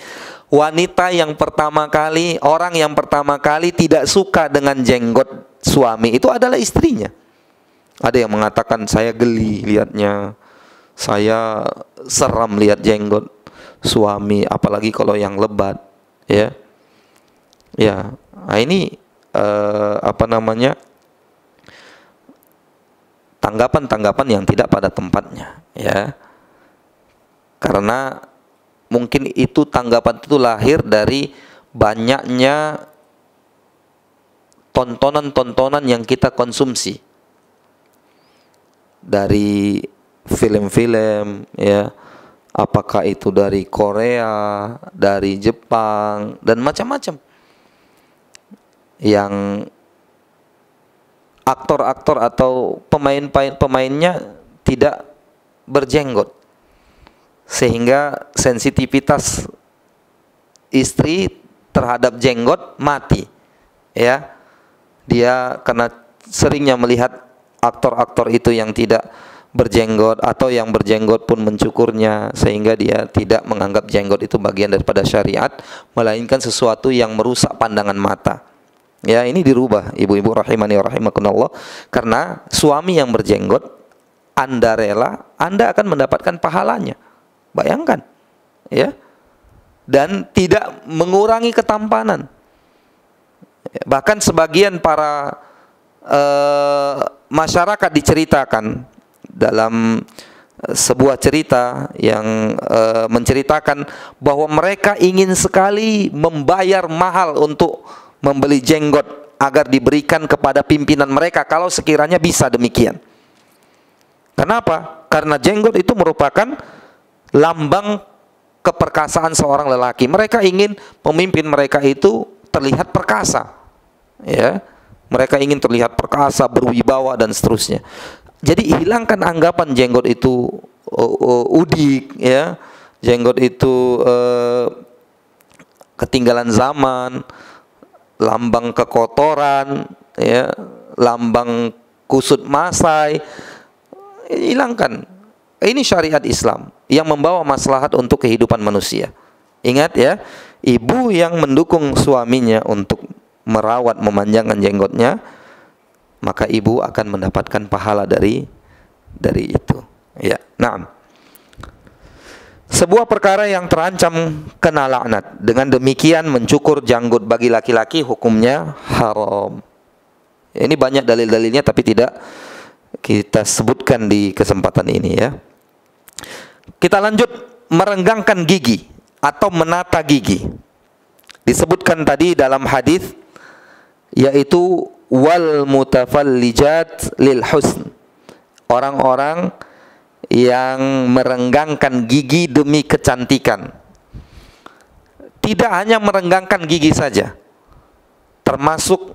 wanita yang pertama kali, orang yang pertama kali tidak suka dengan jenggot suami itu adalah istrinya. Ada yang mengatakan saya geli lihatnya, saya seram lihat jenggot suami, apalagi kalau yang lebat, ya. Ya, nah ini tanggapan-tanggapan yang tidak pada tempatnya, ya. Karena mungkin itu tanggapan itu lahir dari banyaknya tontonan-tontonan yang kita konsumsi dari film-film, ya, apakah itu dari Korea, dari Jepang dan macam-macam, yang aktor-aktor atau pemainnya tidak berjenggot, sehingga sensitivitas istri terhadap jenggot mati, ya. Dia karena seringnya melihat aktor-aktor itu yang tidak berjenggot atau yang berjenggot pun mencukurnya, sehingga dia tidak menganggap jenggot itu bagian daripada syariat, melainkan sesuatu yang merusak pandangan mata. Ya, ini dirubah, ibu-ibu rahimani wa rahimakumullah. Karena suami yang berjenggot, Anda rela, Anda akan mendapatkan pahalanya. Bayangkan, ya. Dan tidak mengurangi ketampanan. Bahkan sebagian para masyarakat diceritakan dalam sebuah cerita yang menceritakan bahwa mereka ingin sekali membayar mahal untuk membeli jenggot agar diberikan kepada pimpinan mereka kalau sekiranya bisa demikian. Kenapa? Karena jenggot itu merupakan lambang keperkasaan seorang lelaki. Mereka ingin pemimpin mereka itu terlihat perkasa, ya. Mereka ingin terlihat perkasa, berwibawa dan seterusnya. Jadi hilangkan anggapan jenggot itu udik, ya. Jenggot itu ketinggalan zaman, lambang kekotoran, ya, lambang kusut masai. Hilangkan. Ini syariat Islam yang membawa maslahat untuk kehidupan manusia. Ingat, ya, ibu yang mendukung suaminya untuk merawat, memanjangkan jenggotnya, maka ibu akan mendapatkan pahala dari itu. Ya, nah. Sebuah perkara yang terancam kena laknat. Dengan demikian mencukur janggut bagi laki-laki hukumnya haram. Ini banyak dalil-dalilnya tapi tidak kita sebutkan di kesempatan ini, ya. Kita lanjut, merenggangkan gigi atau menata gigi. Disebutkan tadi dalam hadis, yaitu wal mutafallijat lil husn. Orang-orang yang merenggangkan gigi demi kecantikan. Tidak hanya merenggangkan gigi saja, termasuk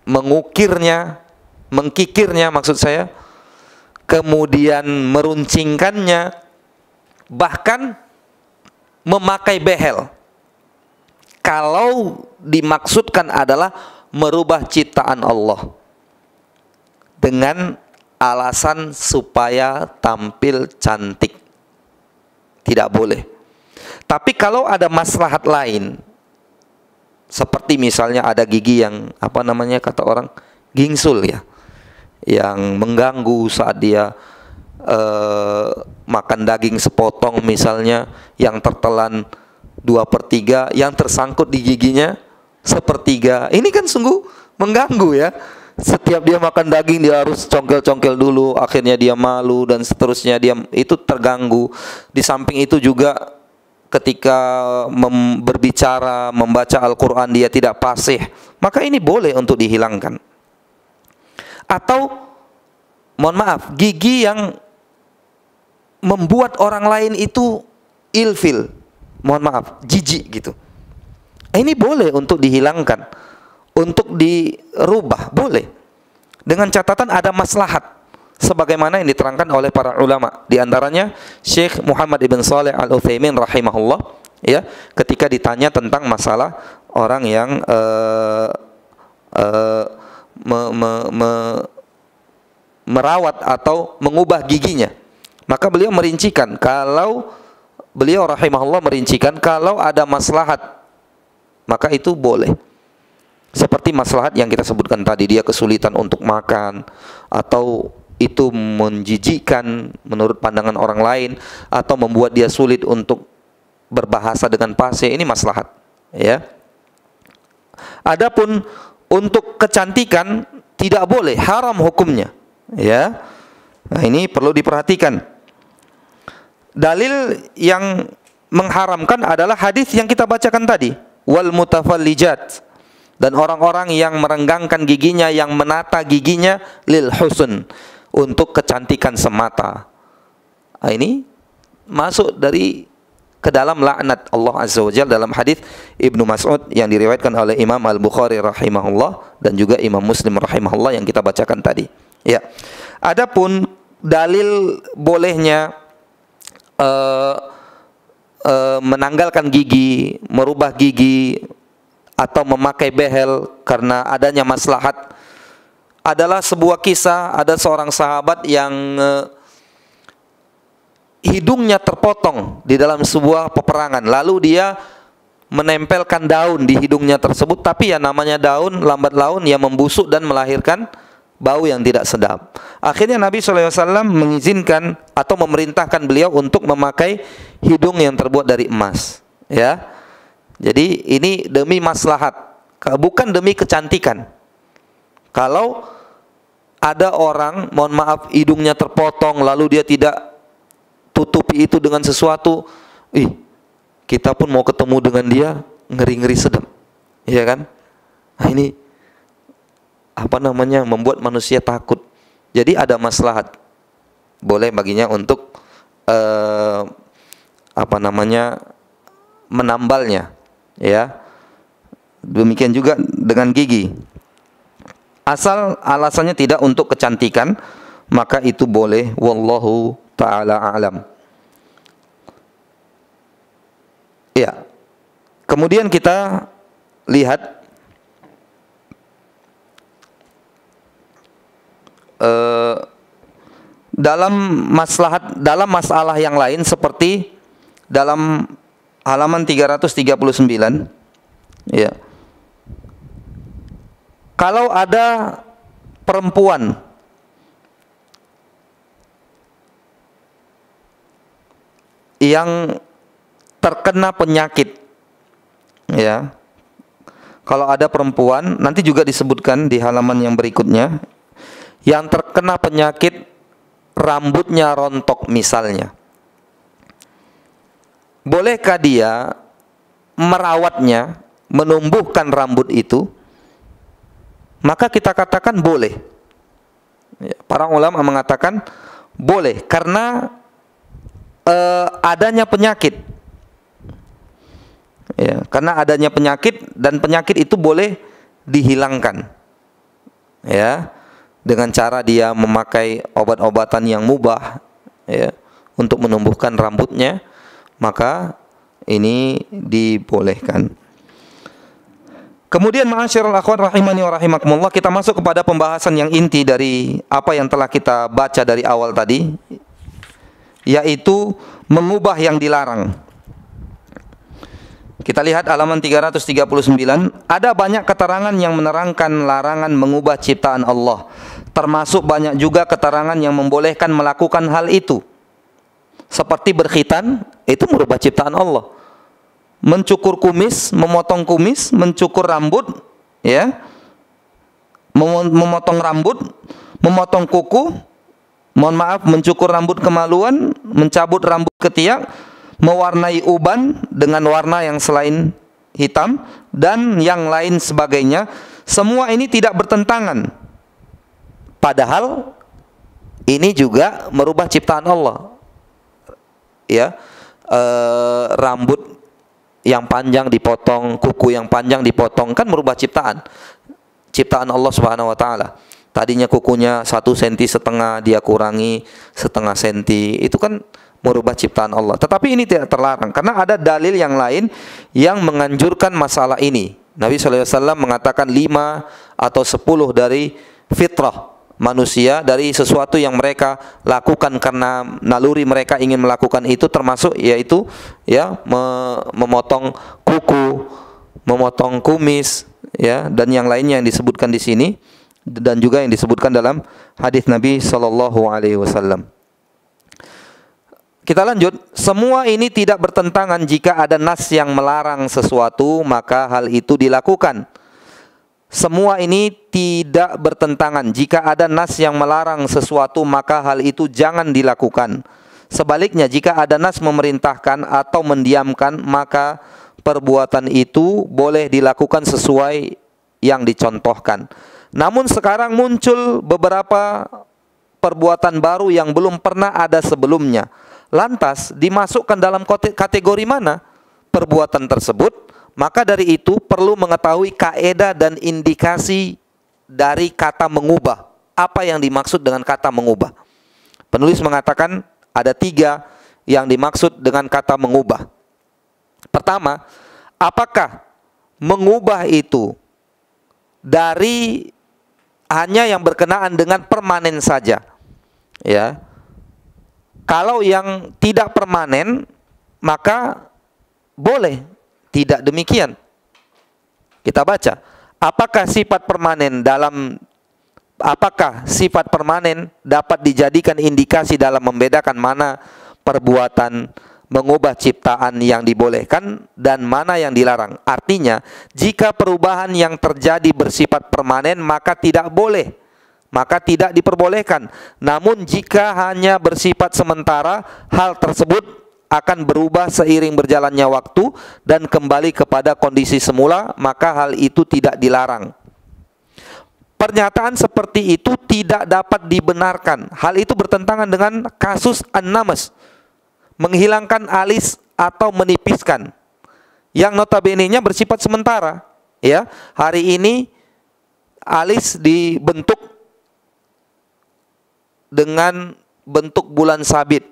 mengukirnya, mengkikirnya maksud saya, kemudian meruncingkannya, bahkan memakai behel. Kalau dimaksudkan adalah merubah ciptaan Allah dengan alasan supaya tampil cantik, tidak boleh. Tapi kalau ada maslahat lain, seperti misalnya ada gigi yang kata orang gingsul, ya, yang mengganggu saat dia makan daging sepotong misalnya, yang tertelan 2/3, yang tersangkut di giginya 1/3. Ini kan sungguh mengganggu, ya. Setiap dia makan daging dia harus congkel-congkel dulu, akhirnya dia malu dan seterusnya, dia itu terganggu. Di samping itu juga ketika berbicara, membaca Al-Quran dia tidak fasih, maka ini boleh untuk dihilangkan. Atau mohon maaf, gigi yang membuat orang lain itu ilfil, mohon maaf, jijik gitu. Ini boleh untuk dihilangkan, untuk dirubah, boleh. Dengan catatan ada maslahat, sebagaimana yang diterangkan oleh para ulama. Di antaranya Syekh Muhammad ibn Shalih al-Utsaimin rahimahullah, ya, ketika ditanya tentang masalah orang yang merawat atau mengubah giginya, maka beliau merincikan kalau beliau rahimahullah merincikan kalau ada maslahat maka itu boleh. Seperti maslahat yang kita sebutkan tadi, dia kesulitan untuk makan, atau itu menjijikkan menurut pandangan orang lain, atau membuat dia sulit untuk berbahasa dengan fasih, ini maslahat, ya. Adapun untuk kecantikan tidak boleh, haram hukumnya, ya. Nah, ini perlu diperhatikan. Dalil yang mengharamkan adalah hadis yang kita bacakan tadi, wal mutafallijat, dan orang-orang yang merenggangkan giginya, yang menata giginya lil husn, untuk kecantikan semata. Nah, ini masuk ke dalam laknat Allah Azza wa Jalla dalam hadis Ibnu Mas'ud yang diriwayatkan oleh Imam Al-Bukhari rahimahullah dan juga Imam Muslim rahimahullah yang kita bacakan tadi. Ya. Adapun dalil bolehnya menanggalkan gigi, merubah gigi, atau memakai behel karena adanya maslahat adalah sebuah kisah. Ada seorang sahabat yang hidungnya terpotong di dalam sebuah peperangan, lalu dia menempelkan daun di hidungnya tersebut, tapi ya namanya daun, lambat laun ya membusuk dan melahirkan bau yang tidak sedap. Akhirnya Nabi SAW mengizinkan atau memerintahkan beliau untuk memakai hidung yang terbuat dari emas, ya. Jadi ini demi maslahat, bukan demi kecantikan. Kalau ada orang, mohon maaf, hidungnya terpotong lalu dia tidak tutupi itu dengan sesuatu, kita pun mau ketemu dengan dia ngeri-ngeri sedap, iya kan? Nah, ini membuat manusia takut. Jadi ada maslahat, boleh baginya untuk menambalnya, ya. Demikian juga dengan gigi. Asal alasannya tidak untuk kecantikan, maka itu boleh. Wallahu ta'ala a'lam. Ya. Kemudian kita lihat dalam masalah yang lain, seperti dalam halaman 339, ya. Kalau ada perempuan yang terkena penyakit, ya. Kalau ada perempuan, nanti juga disebutkan di halaman yang berikutnya, yang terkena penyakit rambutnya rontok misalnya, bolehkah dia merawatnya, menumbuhkan rambut itu? Maka kita katakan boleh. Para ulama mengatakan boleh karena adanya penyakit. Ya, karena adanya penyakit, dan penyakit itu boleh dihilangkan, ya, dengan cara dia memakai obat-obatan yang mubah, ya, untuk menumbuhkan rambutnya, maka ini dibolehkan. Kemudian ma'asyiral akhwat rahimani wa rahimakumullah, kita masuk kepada pembahasan yang inti dari apa yang telah kita baca dari awal tadi, yaitu mengubah yang dilarang. Kita lihat halaman 339, ada banyak keterangan yang menerangkan larangan mengubah ciptaan Allah. Termasuk banyak juga keterangan yang membolehkan melakukan hal itu. Seperti berkhitan, itu merubah ciptaan Allah. Mencukur kumis, memotong kumis, mencukur rambut, ya, memotong rambut, memotong kuku, mohon maaf, mencukur rambut kemaluan, mencabut rambut ketiak, mewarnai uban dengan warna yang selain hitam, dan yang lain sebagainya. Semua ini tidak bertentangan, padahal ini juga merubah ciptaan Allah, ya. Rambut yang panjang dipotong, kuku yang panjang dipotong, kan merubah ciptaan Allah Subhanahu wa taala. Tadinya kukunya 1,5 cm, dia kurangi 0,5 cm, itu kan merubah ciptaan Allah. Tetapi ini tidak terlarang karena ada dalil yang lain yang menganjurkan masalah ini. Nabi SAW mengatakan 5 atau 10 dari fitrah, manusia dari sesuatu yang mereka lakukan karena naluri mereka ingin melakukan itu, termasuk yaitu ya memotong kuku, memotong kumis, ya, dan yang lainnya yang disebutkan di sini dan juga yang disebutkan dalam hadis Nabi sallallahu alaihi wasallam. Kita lanjut, semua ini tidak bertentangan jika ada nas yang melarang sesuatu, maka hal itu dilakukan. Semua ini tidak bertentangan jika ada nas yang melarang sesuatu, maka hal itu jangan dilakukan. Sebaliknya, jika ada nas memerintahkan atau mendiamkan, maka perbuatan itu boleh dilakukan sesuai yang dicontohkan. Namun sekarang muncul beberapa perbuatan baru yang belum pernah ada sebelumnya. Lantas dimasukkan dalam kategori mana perbuatan tersebut? Maka dari itu perlu mengetahui kaedah dan indikasi dari kata mengubah. Apa yang dimaksud dengan kata mengubah? Penulis mengatakan ada 3 yang dimaksud dengan kata mengubah. Pertama, apakah mengubah itu dari hanya yang berkenaan dengan permanen saja? Ya. Kalau yang tidak permanen, maka boleh. Tidak demikian. Kita baca, apakah sifat permanen dapat dijadikan indikasi dalam membedakan mana perbuatan mengubah ciptaan yang dibolehkan dan mana yang dilarang. Artinya, jika perubahan yang terjadi bersifat permanen, maka tidak boleh, maka tidak diperbolehkan. Namun jika hanya bersifat sementara, hal tersebut akan berubah seiring berjalannya waktu dan kembali kepada kondisi semula, maka hal itu tidak dilarang. Pernyataan seperti itu tidak dapat dibenarkan. Hal itu bertentangan dengan kasus an-namas, menghilangkan alis atau menipiskan, yang notabene-nya bersifat sementara. Ya, hari ini alis dibentuk dengan bentuk bulan sabit.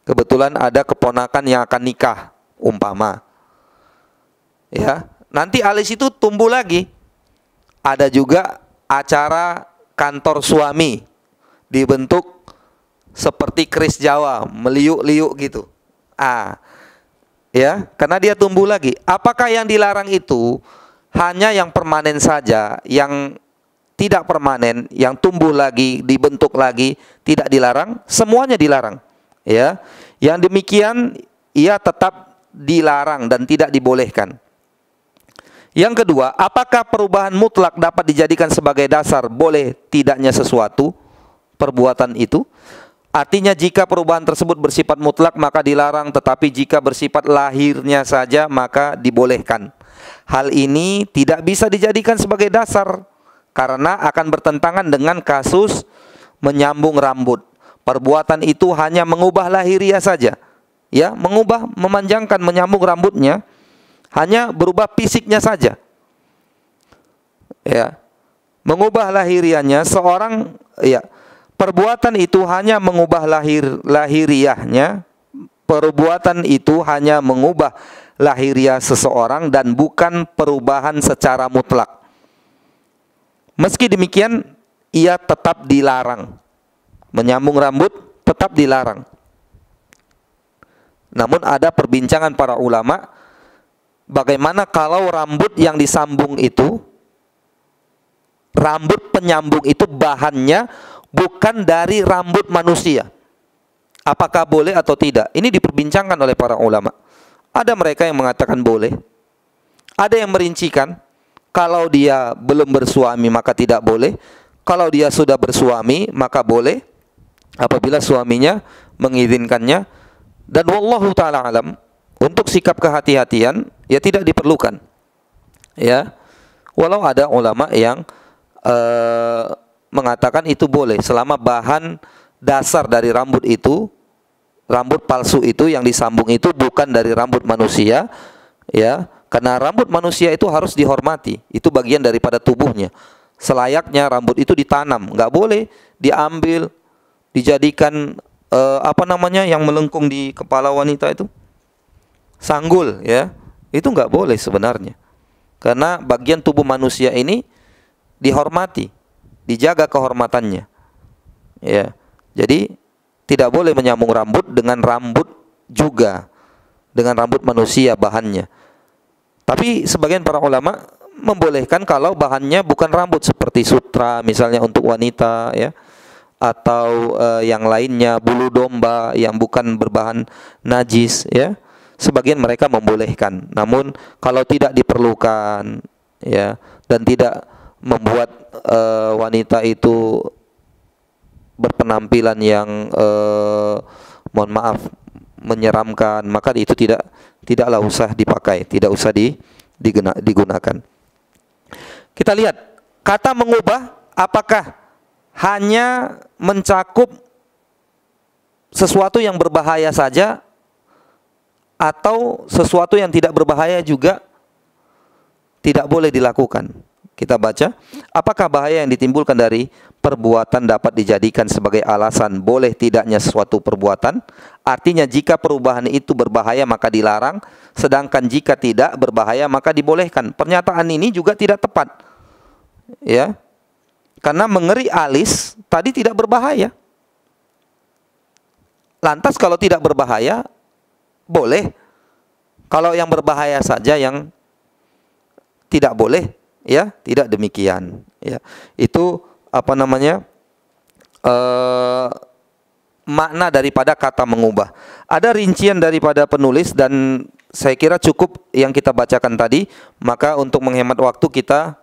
Kebetulan ada keponakan yang akan nikah, umpama. Ya, nanti alis itu tumbuh lagi. Ada juga acara kantor suami dibentuk seperti keris Jawa, meliuk-liuk gitu. Ya, karena dia tumbuh lagi. Apakah yang dilarang itu hanya yang permanen saja, yang tidak permanen, yang tumbuh lagi, dibentuk lagi, tidak dilarang? Semuanya dilarang. Ya, yang demikian ia tetap dilarang dan tidak dibolehkan. Yang kedua, apakah perubahan mutlak dapat dijadikan sebagai dasar boleh tidaknya sesuatu perbuatan itu? Artinya jika perubahan tersebut bersifat mutlak maka dilarang, tetapi jika bersifat lahirnya saja maka dibolehkan. Hal ini tidak bisa dijadikan sebagai dasar karena akan bertentangan dengan kasus menyambung rambut. Perbuatan itu hanya mengubah lahiriah saja, ya, mengubah, memanjangkan, menyambung rambutnya, hanya berubah fisiknya saja, ya, mengubah lahiriahnya seorang, ya, perbuatan itu hanya mengubah lahiriahnya, perbuatan itu hanya mengubah lahiriah seseorang dan bukan perubahan secara mutlak. Meski demikian, ia tetap dilarang. Menyambung rambut tetap dilarang. Namun ada perbincangan para ulama, bagaimana kalau rambut yang disambung itu, rambut penyambung itu bahannya bukan dari rambut manusia. Apakah boleh atau tidak? Ini diperbincangkan oleh para ulama. Ada mereka yang mengatakan boleh. Ada yang merincikan, kalau dia belum bersuami maka tidak boleh. Kalau dia sudah bersuami maka boleh, apabila suaminya mengizinkannya. Dan wallahu ta'ala alam, untuk sikap kehati-hatian ya tidak diperlukan. Ya, walau ada ulama yang mengatakan itu boleh selama bahan dasar dari rambut itu, rambut palsu itu yang disambung itu bukan dari rambut manusia, ya, karena rambut manusia itu harus dihormati, itu bagian daripada tubuhnya. Selayaknya rambut itu ditanam, nggak boleh diambil dijadikan yang melengkung di kepala wanita itu, sanggul, ya, itu nggak boleh sebenarnya, karena bagian tubuh manusia ini dihormati, dijaga kehormatannya, Ya. Jadi tidak boleh menyambung rambut dengan rambut juga, dengan rambut manusia bahannya. Tapi sebagian para ulama membolehkan kalau bahannya bukan rambut, seperti sutra misalnya untuk wanita, ya, atau yang lainnya, bulu domba yang bukan berbahan najis, ya. Sebagian mereka membolehkan. Namun kalau tidak diperlukan, ya, dan tidak membuat wanita itu berpenampilan yang mohon maaf menyeramkan, maka itu tidaklah usah dipakai, tidak usah digunakan. Kita lihat kata mengubah, apakah hanya mencakup sesuatu yang berbahaya saja atau sesuatu yang tidak berbahaya juga tidak boleh dilakukan. Kita baca, apakah bahaya yang ditimbulkan dari perbuatan dapat dijadikan sebagai alasan boleh tidaknya suatu perbuatan? Artinya jika perubahan itu berbahaya maka dilarang, sedangkan jika tidak berbahaya maka dibolehkan. Pernyataan ini juga tidak tepat, ya, karena mengeri alis tadi tidak berbahaya. Lantas kalau tidak berbahaya boleh, kalau yang berbahaya saja yang tidak boleh, ya, tidak demikian, ya. Itu apa namanya, makna daripada kata mengubah. Ada rincian daripada penulis dan saya kira cukup yang kita bacakan tadi. Maka untuk menghemat waktu kita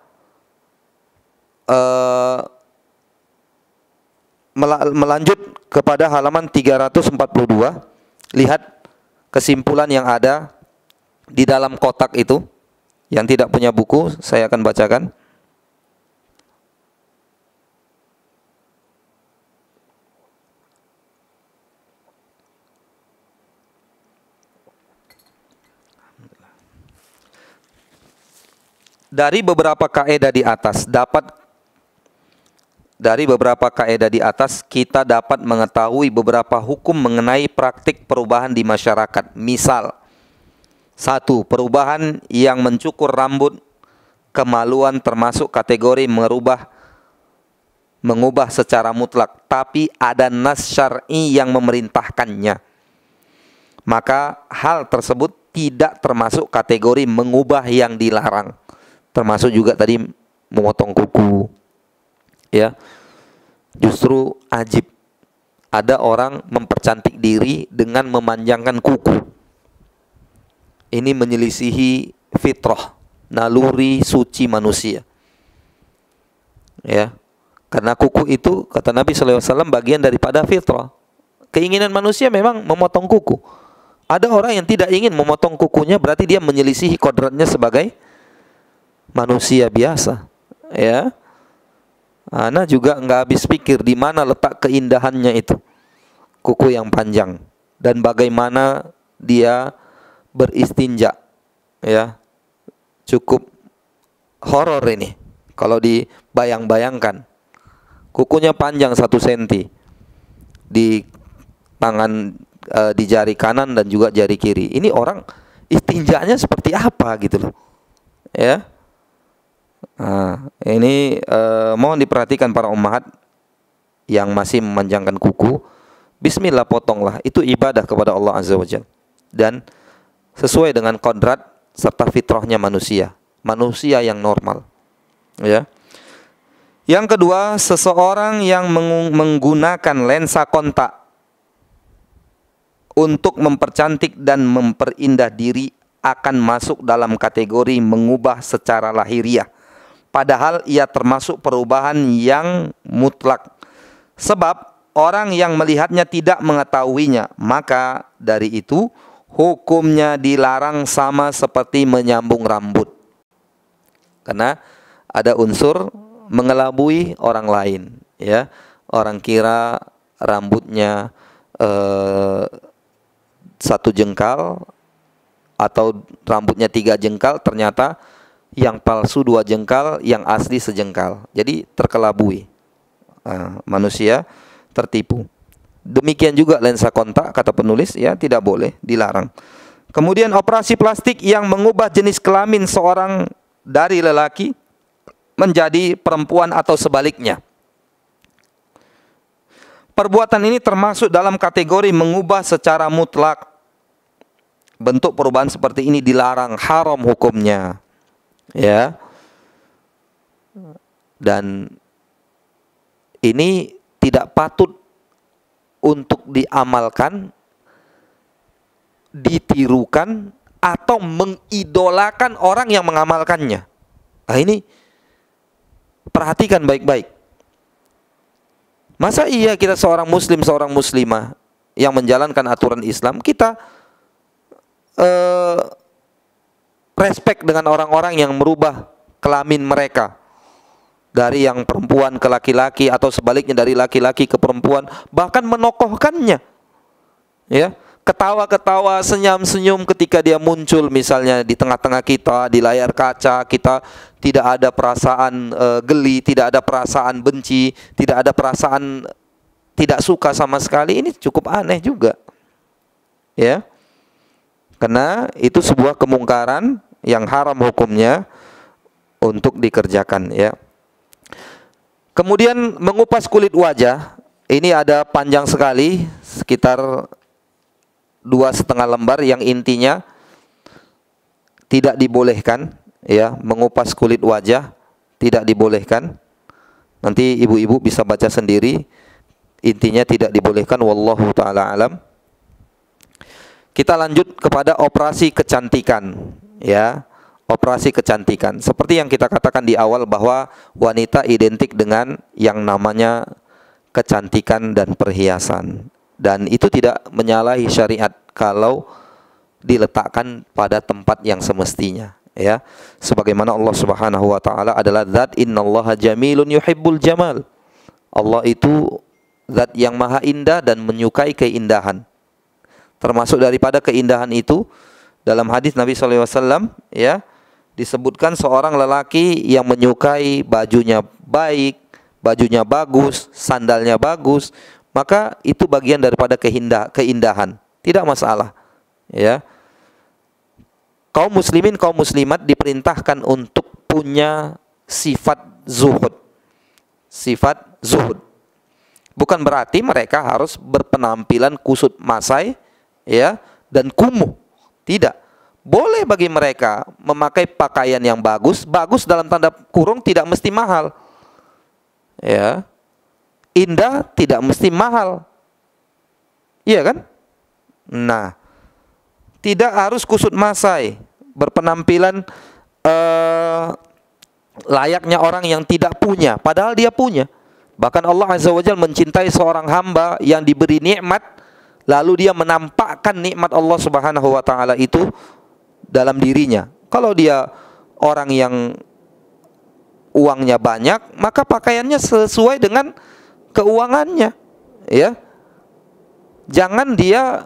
melanjut kepada halaman 342. Lihat kesimpulan yang ada di dalam kotak itu. Yang tidak punya buku, saya akan bacakan. Dari beberapa kaidah di atas kita dapat mengetahui beberapa hukum mengenai praktik perubahan di masyarakat. Misal, 1. Perubahan yang mencukur rambut, kemaluan termasuk kategori mengubah secara mutlak, tapi ada nas syar'i yang memerintahkannya. Maka hal tersebut tidak termasuk kategori mengubah yang dilarang. Termasuk juga tadi memotong kuku, ya. Justru ajib ada orang mempercantik diri dengan memanjangkan kuku. Ini menyelisihi fitrah, naluri suci manusia, ya. Karena kuku itu kata Nabi SAW bagian daripada fitrah. Keinginan manusia memang memotong kuku. Ada orang yang tidak ingin memotong kukunya, berarti dia menyelisihi kodratnya sebagai manusia biasa, ya. Ana juga nggak habis pikir di mana letak keindahannya itu kuku yang panjang dan bagaimana dia beristinja, ya. Cukup horor ini kalau dibayang-bayangkan. Kukunya panjang 1 senti di tangan, di jari kanan dan juga jari kiri. Ini orang istinjanya seperti apa gitu loh, ya. Nah, ini mohon diperhatikan para ummahat yang masih memanjangkan kuku. Bismillah, potonglah, itu ibadah kepada Allah Azza wa Jalla dan sesuai dengan kodrat serta fitrahnya manusia yang normal, ya. Yang kedua, seseorang yang menggunakan lensa kontak untuk mempercantik dan memperindah diri akan masuk dalam kategori mengubah secara lahiriah, padahal ia termasuk perubahan yang mutlak. Sebab orang yang melihatnya tidak mengetahuinya, maka dari itu hukumnya dilarang sama seperti menyambung rambut. Karena ada unsur mengelabui orang lain, ya. Orang kira rambutnya 1 jengkal atau rambutnya 3 jengkal, ternyata yang palsu 2 jengkal, yang asli sejengkal. Jadi terkelabui. Manusia tertipu. Demikian juga lensa kontak, kata penulis, ya, tidak boleh, dilarang. Kemudian operasi plastik yang mengubah jenis kelamin seorang dari lelaki menjadi perempuan atau sebaliknya. Perbuatan ini termasuk dalam kategori mengubah secara mutlak. Bentuk perubahan seperti ini dilarang, haram hukumnya. Ya. Dan ini tidak patut untuk diamalkan, ditirukan, atau mengidolakan orang yang mengamalkannya. Nah ini perhatikan baik-baik. Masa iya kita seorang muslim, seorang muslimah yang menjalankan aturan Islam, kita respect dengan orang-orang yang merubah kelamin mereka dari yang perempuan ke laki-laki, atau sebaliknya dari laki-laki ke perempuan, bahkan menokohkannya, ya, ketawa-ketawa, senyum-senyum ketika dia muncul misalnya di tengah-tengah kita, di layar kaca, kita tidak ada perasaan geli, tidak ada perasaan benci, tidak ada perasaan tidak suka sama sekali. Ini cukup aneh juga, ya, karena itu sebuah kemungkaran yang haram hukumnya untuk dikerjakan, ya. Kemudian mengupas kulit wajah, ini ada panjang sekali, sekitar 2,5 lembar, yang intinya tidak dibolehkan, ya, mengupas kulit wajah tidak dibolehkan. Nanti ibu-ibu bisa baca sendiri, intinya tidak dibolehkan, wallahu taala alam. Kita lanjut kepada operasi kecantikan, ya. Operasi kecantikan, seperti yang kita katakan di awal bahwa wanita identik dengan yang namanya kecantikan dan perhiasan, dan itu tidak menyalahi syariat kalau diletakkan pada tempat yang semestinya, ya. Sebagaimana Allah Subhanahu wa taala adalah zat, innallaha jamilun yuhibbul jamal. Allah itu zat yang maha indah dan menyukai keindahan. Termasuk daripada keindahan itu, dalam hadis Nabi sallallahu alaihi wasallam, ya, disebutkan seorang lelaki yang menyukai bajunya baik, bajunya bagus, sandalnya bagus, maka itu bagian daripada keindahan, tidak masalah, ya. Kaum muslimin, kaum muslimat diperintahkan untuk punya sifat zuhud. Sifat zuhud bukan berarti mereka harus berpenampilan kusut masai, ya, dan kumuh. Tidak. Boleh bagi mereka memakai pakaian yang bagus, bagus dalam tanda kurung, tidak mesti mahal, ya. Indah tidak mesti mahal, iya kan? Nah, tidak harus kusut masai, berpenampilan layaknya orang yang tidak punya, padahal dia punya. Bahkan Allah Azza wa Jalla mencintai seorang hamba yang diberi nikmat, lalu dia menampakkan nikmat Allah Subhanahu wa taala itu dalam dirinya. Kalau dia orang yang uangnya banyak, maka pakaiannya sesuai dengan keuangannya, ya. Jangan dia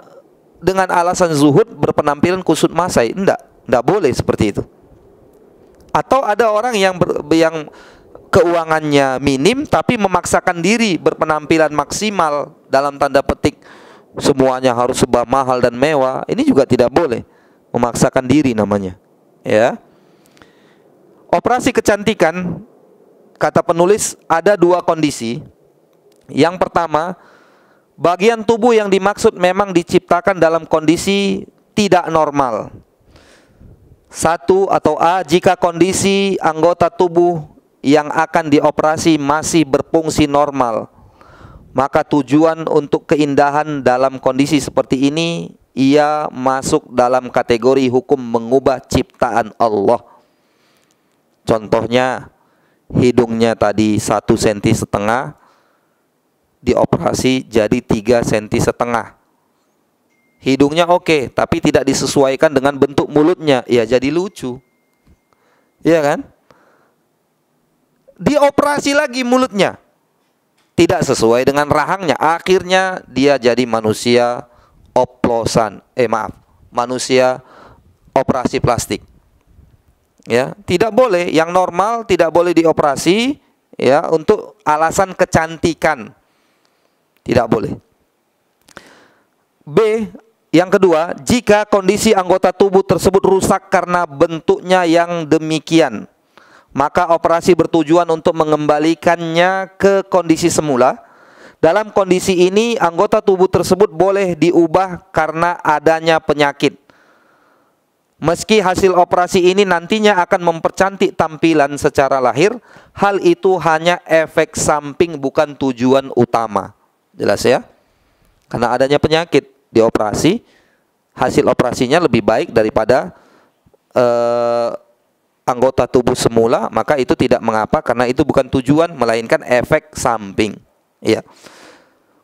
dengan alasan zuhud berpenampilan kusut masai, enggak boleh seperti itu. Atau ada orang yang keuangannya minim tapi memaksakan diri berpenampilan maksimal, dalam tanda petik semuanya harus serba mahal dan mewah. Ini juga tidak boleh, memaksakan diri namanya, ya. Operasi kecantikan, kata penulis, ada 2 kondisi. Yang pertama, bagian tubuh yang dimaksud memang diciptakan dalam kondisi tidak normal. 1 atau A, jika kondisi anggota tubuh yang akan dioperasi masih berfungsi normal, maka tujuan untuk keindahan dalam kondisi seperti ini, ia masuk dalam kategori hukum mengubah ciptaan Allah. Contohnya, hidungnya tadi 1,5 cm, dioperasi jadi 3,5 cm. Hidungnya oke, tapi tidak disesuaikan dengan bentuk mulutnya, ya jadi lucu, iya kan? Dioperasi lagi mulutnya, tidak sesuai dengan rahangnya, akhirnya dia jadi manusia oplosan, manusia operasi plastik, ya. Tidak boleh, yang normal tidak boleh dioperasi, ya, untuk alasan kecantikan, tidak boleh. B, yang kedua, jika kondisi anggota tubuh tersebut rusak karena bentuknya yang demikian, maka operasi bertujuan untuk mengembalikannya ke kondisi semula Dalam kondisi ini anggota tubuh tersebut boleh diubah karena adanya penyakit. Meski hasil operasi ini nantinya akan mempercantik tampilan secara lahir, hal itu hanya efek samping bukan tujuan utama. Jelas ya? Karena adanya penyakit dioperasi, hasil operasinya lebih baik daripada anggota tubuh semula, maka itu tidak mengapa karena itu bukan tujuan melainkan efek samping. Ya.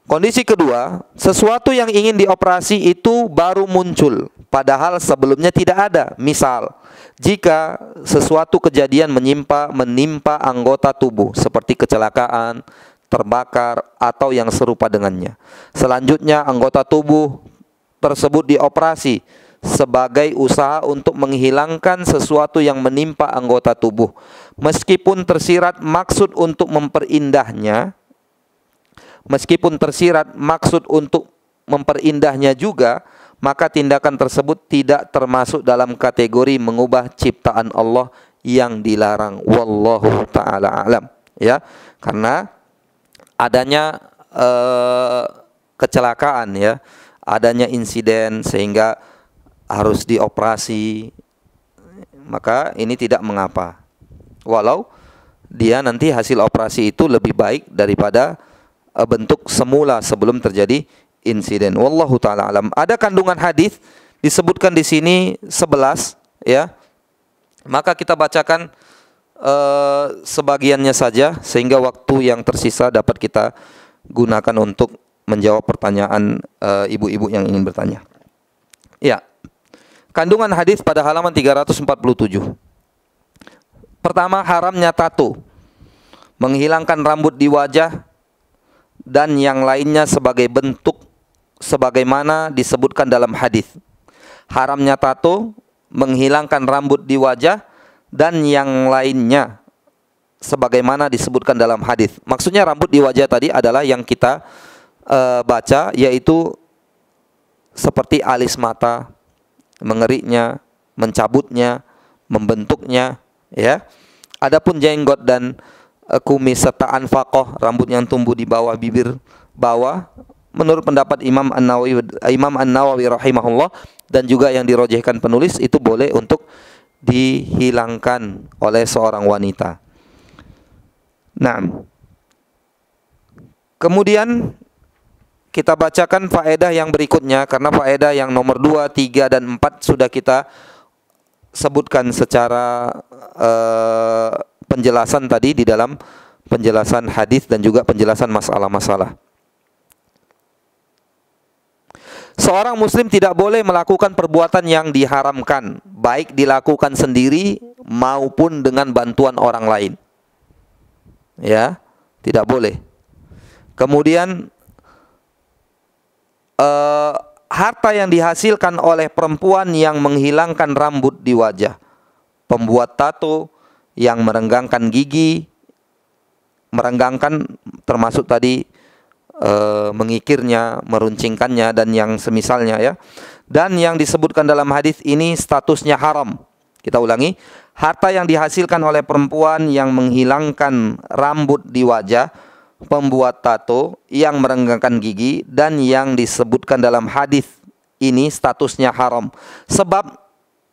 Kondisi kedua, sesuatu yang ingin dioperasi itu baru muncul, padahal sebelumnya tidak ada. Misal, jika sesuatu kejadian menimpa anggota tubuh seperti kecelakaan, terbakar, atau yang serupa dengannya. Selanjutnya, anggota tubuh tersebut dioperasi sebagai usaha untuk menghilangkan sesuatu yang menimpa anggota tubuh. Meskipun tersirat maksud untuk memperindahnya, juga, maka tindakan tersebut tidak termasuk dalam kategori mengubah ciptaan Allah yang dilarang. Wallahu ta'ala a'lam. Ya, karena adanya kecelakaan, ya, adanya insiden sehingga harus dioperasi, maka ini tidak mengapa. Walau dia nanti hasil operasi itu lebih baik daripada bentuk semula sebelum terjadi insiden. Wallahu taala alam. Ada kandungan hadis disebutkan di sini 11, ya. Maka kita bacakan sebagiannya saja sehingga waktu yang tersisa dapat kita gunakan untuk menjawab pertanyaan ibu-ibu yang ingin bertanya. Ya. Kandungan hadis pada halaman 347. Pertama, haramnya tato, menghilangkan rambut di wajah dan yang lainnya sebagai bentuk sebagaimana disebutkan dalam hadis. Haramnya tato, menghilangkan rambut di wajah dan yang lainnya sebagaimana disebutkan dalam hadis. Maksudnya rambut di wajah tadi adalah yang kita baca, yaitu seperti alis mata, mengeriknya, mencabutnya, membentuknya, ya. Adapun jenggot dan kumis serta anfaqah, rambut yang tumbuh di bawah bibir bawah, menurut pendapat Imam An-Nawawi rahimahullah dan juga yang dirojehkan penulis, itu boleh untuk dihilangkan oleh seorang wanita. Nah, kemudian kita bacakan faedah yang berikutnya, karena faedah yang nomor 2, 3, dan 4 sudah kita sebutkan secara penjelasan tadi di dalam penjelasan hadis dan juga penjelasan masalah-masalah. Seorang muslim tidak boleh melakukan perbuatan yang diharamkan, baik dilakukan sendiri maupun dengan bantuan orang lain. Ya, tidak boleh. Kemudian harta yang dihasilkan oleh perempuan yang menghilangkan rambut di wajah, pembuat tato yang merenggangkan gigi, merenggangkan termasuk tadi mengikirnya, meruncingkannya dan yang semisalnya, ya. Dan yang disebutkan dalam hadis ini statusnya haram. Kita ulangi, harta yang dihasilkan oleh perempuan yang menghilangkan rambut di wajah, pembuat tato yang merenggangkan gigi, dan yang disebutkan dalam hadis ini statusnya haram. Sebab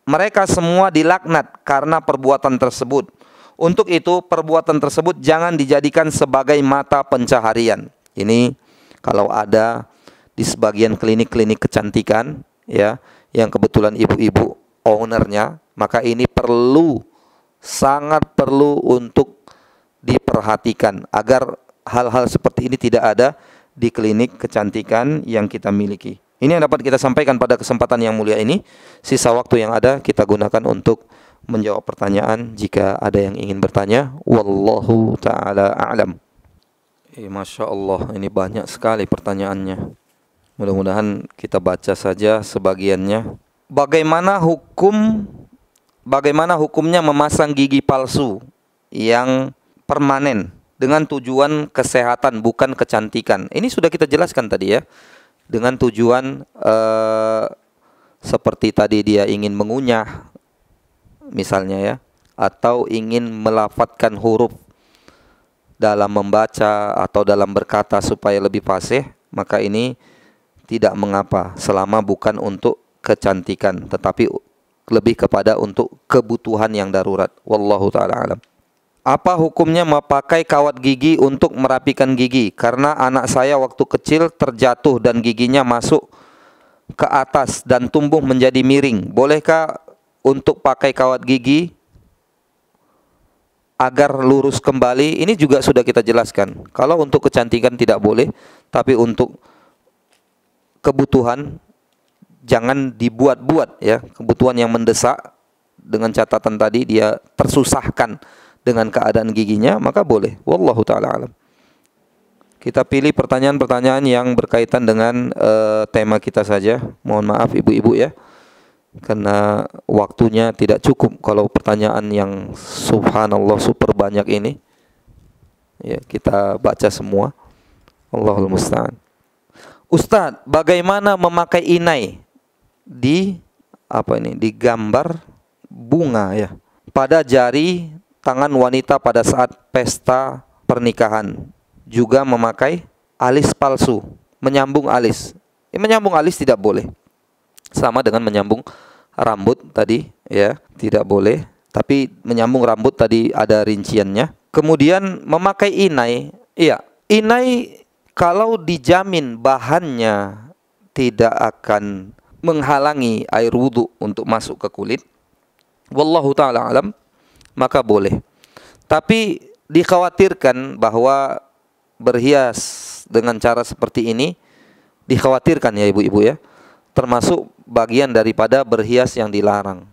mereka semua dilaknat karena perbuatan tersebut. Untuk itu perbuatan tersebut jangan dijadikan sebagai mata pencaharian. Ini kalau ada di sebagian klinik-klinik kecantikan, ya, yang kebetulan ibu-ibu ownernya, maka ini sangat perlu untuk diperhatikan agar hal-hal seperti ini tidak ada di klinik kecantikan yang kita miliki. Ini yang dapat kita sampaikan pada kesempatan yang mulia ini. Sisa waktu yang ada kita gunakan untuk menjawab pertanyaan jika ada yang ingin bertanya. Wallahu ta'ala a'lam. Masya Allah, ini banyak sekali pertanyaannya. Mudah-mudahan kita baca saja sebagiannya. Bagaimana hukumnya memasang gigi palsu yang permanen dengan tujuan kesehatan bukan kecantikan? Ini sudah kita jelaskan tadi, ya. Dengan tujuan seperti tadi dia ingin mengunyah misalnya, ya, atau ingin melafadzkan huruf dalam membaca atau dalam berkata supaya lebih fasih, maka ini tidak mengapa selama bukan untuk kecantikan, tetapi lebih kepada untuk kebutuhan yang darurat. Wallahu taala alam. Apa hukumnya memakai kawat gigi untuk merapikan gigi? Karena anak saya waktu kecil terjatuh dan giginya masuk ke atas dan tumbuh menjadi miring. Bolehkah untuk pakai kawat gigi agar lurus kembali? Ini juga sudah kita jelaskan. Kalau untuk kecantikan tidak boleh, tapi untuk kebutuhan jangan dibuat-buat ya. Kebutuhan yang mendesak, dengan catatan tadi dia tersusahkan dengan keadaan giginya, maka boleh. Wallahu taala alam. Kita pilih pertanyaan-pertanyaan yang berkaitan dengan tema kita saja. Mohon maaf ibu-ibu ya, karena waktunya tidak cukup kalau pertanyaan yang subhanallah super banyak ini. Ya, kita baca semua. Allahul musta'an. Ustadz, bagaimana memakai inai di di gambar bunga ya pada jari tangan wanita pada saat pesta pernikahan? Juga memakai alis palsu, menyambung alis. Menyambung alis tidak boleh. Sama dengan menyambung rambut tadi ya, tidak boleh. Tapi menyambung rambut tadi ada rinciannya. Kemudian memakai inai, iya, inai kalau dijamin bahannya tidak akan menghalangi air wudhu untuk masuk ke kulit, wallahu ta'ala alam, maka boleh. Tapi dikhawatirkan bahwa berhias dengan cara seperti ini, dikhawatirkan ya ibu-ibu ya, termasuk bagian daripada berhias yang dilarang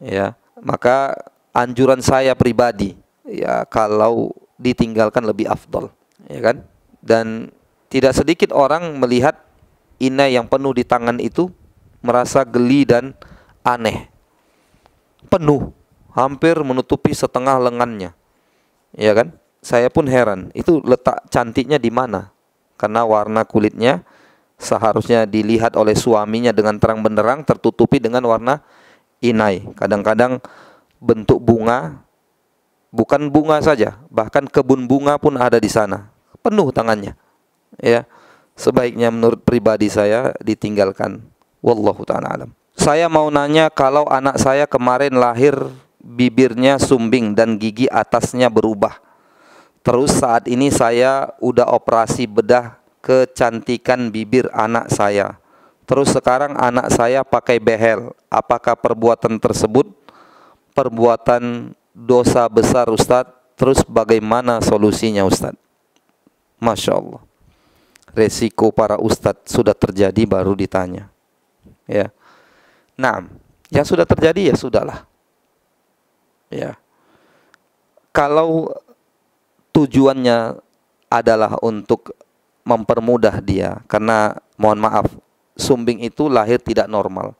ya. Maka anjuran saya pribadi ya, kalau ditinggalkan lebih afdal ya kan. Dan tidak sedikit orang melihat inai yang penuh di tangan itu merasa geli dan aneh. Penuh, hampir menutupi setengah lengannya ya kan. Saya pun heran, itu letak cantiknya di mana? Karena warna kulitnya seharusnya dilihat oleh suaminya dengan terang benderang, tertutupi dengan warna inai. Kadang-kadang bentuk bunga, bukan bunga saja, bahkan kebun bunga pun ada di sana, penuh tangannya. Ya, sebaiknya menurut pribadi saya ditinggalkan. Wallahu ta'ala alam. Saya mau nanya, kalau anak saya kemarin lahir bibirnya sumbing dan gigi atasnya berubah. Terus saat ini saya udah operasi bedah kecantikan bibir anak saya. Terus sekarang anak saya pakai behel. Apakah perbuatan tersebut perbuatan dosa besar Ustadz? Terus bagaimana solusinya Ustadz? Masya Allah. Resiko para Ustadz sudah terjadi baru ditanya. Ya. Nah, yang sudah terjadi ya sudahlah. Ya. Kalau tujuannya adalah untuk mempermudah dia, karena mohon maaf, sumbing itu lahir tidak normal,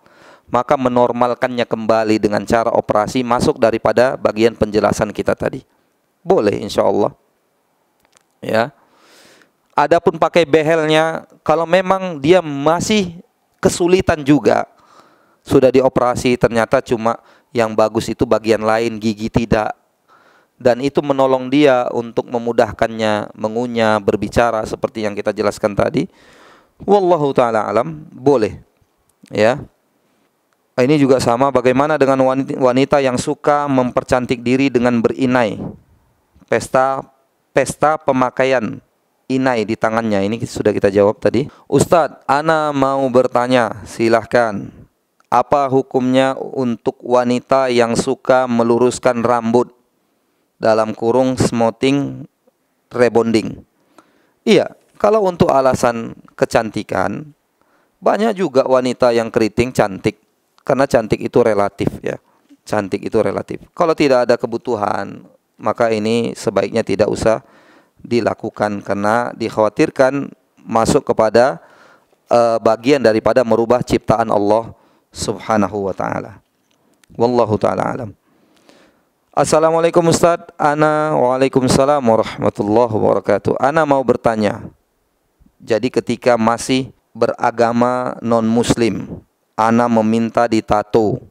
maka menormalkannya kembali dengan cara operasi masuk daripada bagian penjelasan kita tadi. Boleh insya Allah ya. Adapun pakai behelnya, kalau memang dia masih kesulitan juga, sudah dioperasi ternyata cuma yang bagus itu bagian lain, gigi tidak, dan itu menolong dia untuk memudahkannya mengunyah, berbicara seperti yang kita jelaskan tadi, wallahu ta'ala alam, boleh ya. Ini juga sama, bagaimana dengan wanita yang suka mempercantik diri dengan berinai, pesta pemakaian inai di tangannya? Ini sudah kita jawab tadi. Ustadz, ana mau bertanya, silahkan. Apa hukumnya untuk wanita yang suka meluruskan rambut, dalam kurung smoothing rebonding? Iya, kalau untuk alasan kecantikan, banyak juga wanita yang keriting cantik, karena cantik itu relatif ya. Cantik itu relatif. Kalau tidak ada kebutuhan, maka ini sebaiknya tidak usah dilakukan, karena dikhawatirkan masuk kepada bagian daripada merubah ciptaan Allah Subhanahu wa ta'ala. Wallahu ta'ala alam. Assalamualaikum Ustadz. Waalaikumsalam warahmatullahi wabarakatuh. Ana mau bertanya, jadi ketika masih beragama non-muslim, ana meminta ditato,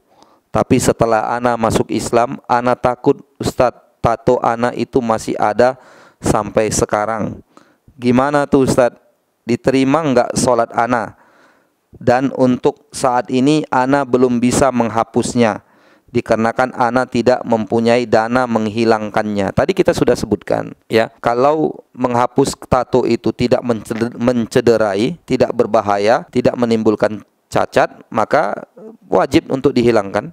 tapi setelah ana masuk Islam, ana takut Ustadz, tato ana itu masih ada sampai sekarang. Gimana tuh Ustadz? Diterima nggak sholat ana? Dan untuk saat ini ana belum bisa menghapusnya, dikarenakan ana tidak mempunyai dana menghilangkannya. Tadi kita sudah sebutkan ya, kalau menghapus tato itu tidak mencederai, tidak berbahaya, tidak menimbulkan cacat, maka wajib untuk dihilangkan.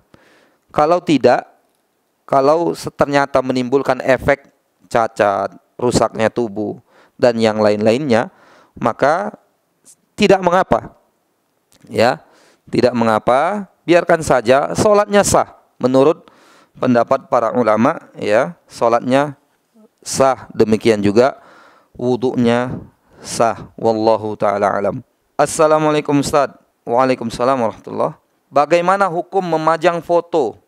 Kalau tidak, kalau ternyata menimbulkan efek cacat, rusaknya tubuh dan yang lain-lainnya, maka tidak mengapa. Ya, tidak mengapa, biarkan saja, salatnya sah menurut pendapat para ulama, ya, salatnya sah, demikian juga wudunya sah. Wallahu taala alam. Assalamualaikum Ustaz. Waalaikumsalam warahmatullah. Bagaimana hukum memajang foto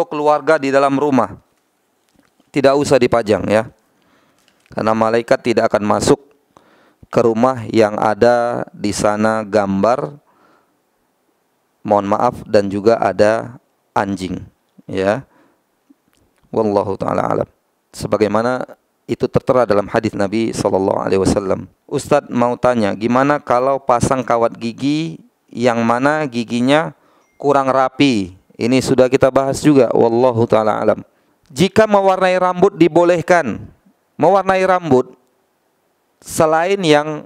keluarga di dalam rumah? Tidak usah dipajang ya, karena malaikat tidak akan masuk ke rumah yang ada di sana gambar, mohon maaf, dan juga ada anjing, ya. Wallahu taala alam. Sebagaimana itu tertera dalam hadis Nabi SAW. Ustadz mau tanya, gimana kalau pasang kawat gigi yang mana giginya kurang rapi? Ini sudah kita bahas juga. Wallahu taala alam. Jika mewarnai rambut dibolehkan, mewarnai rambut selain yang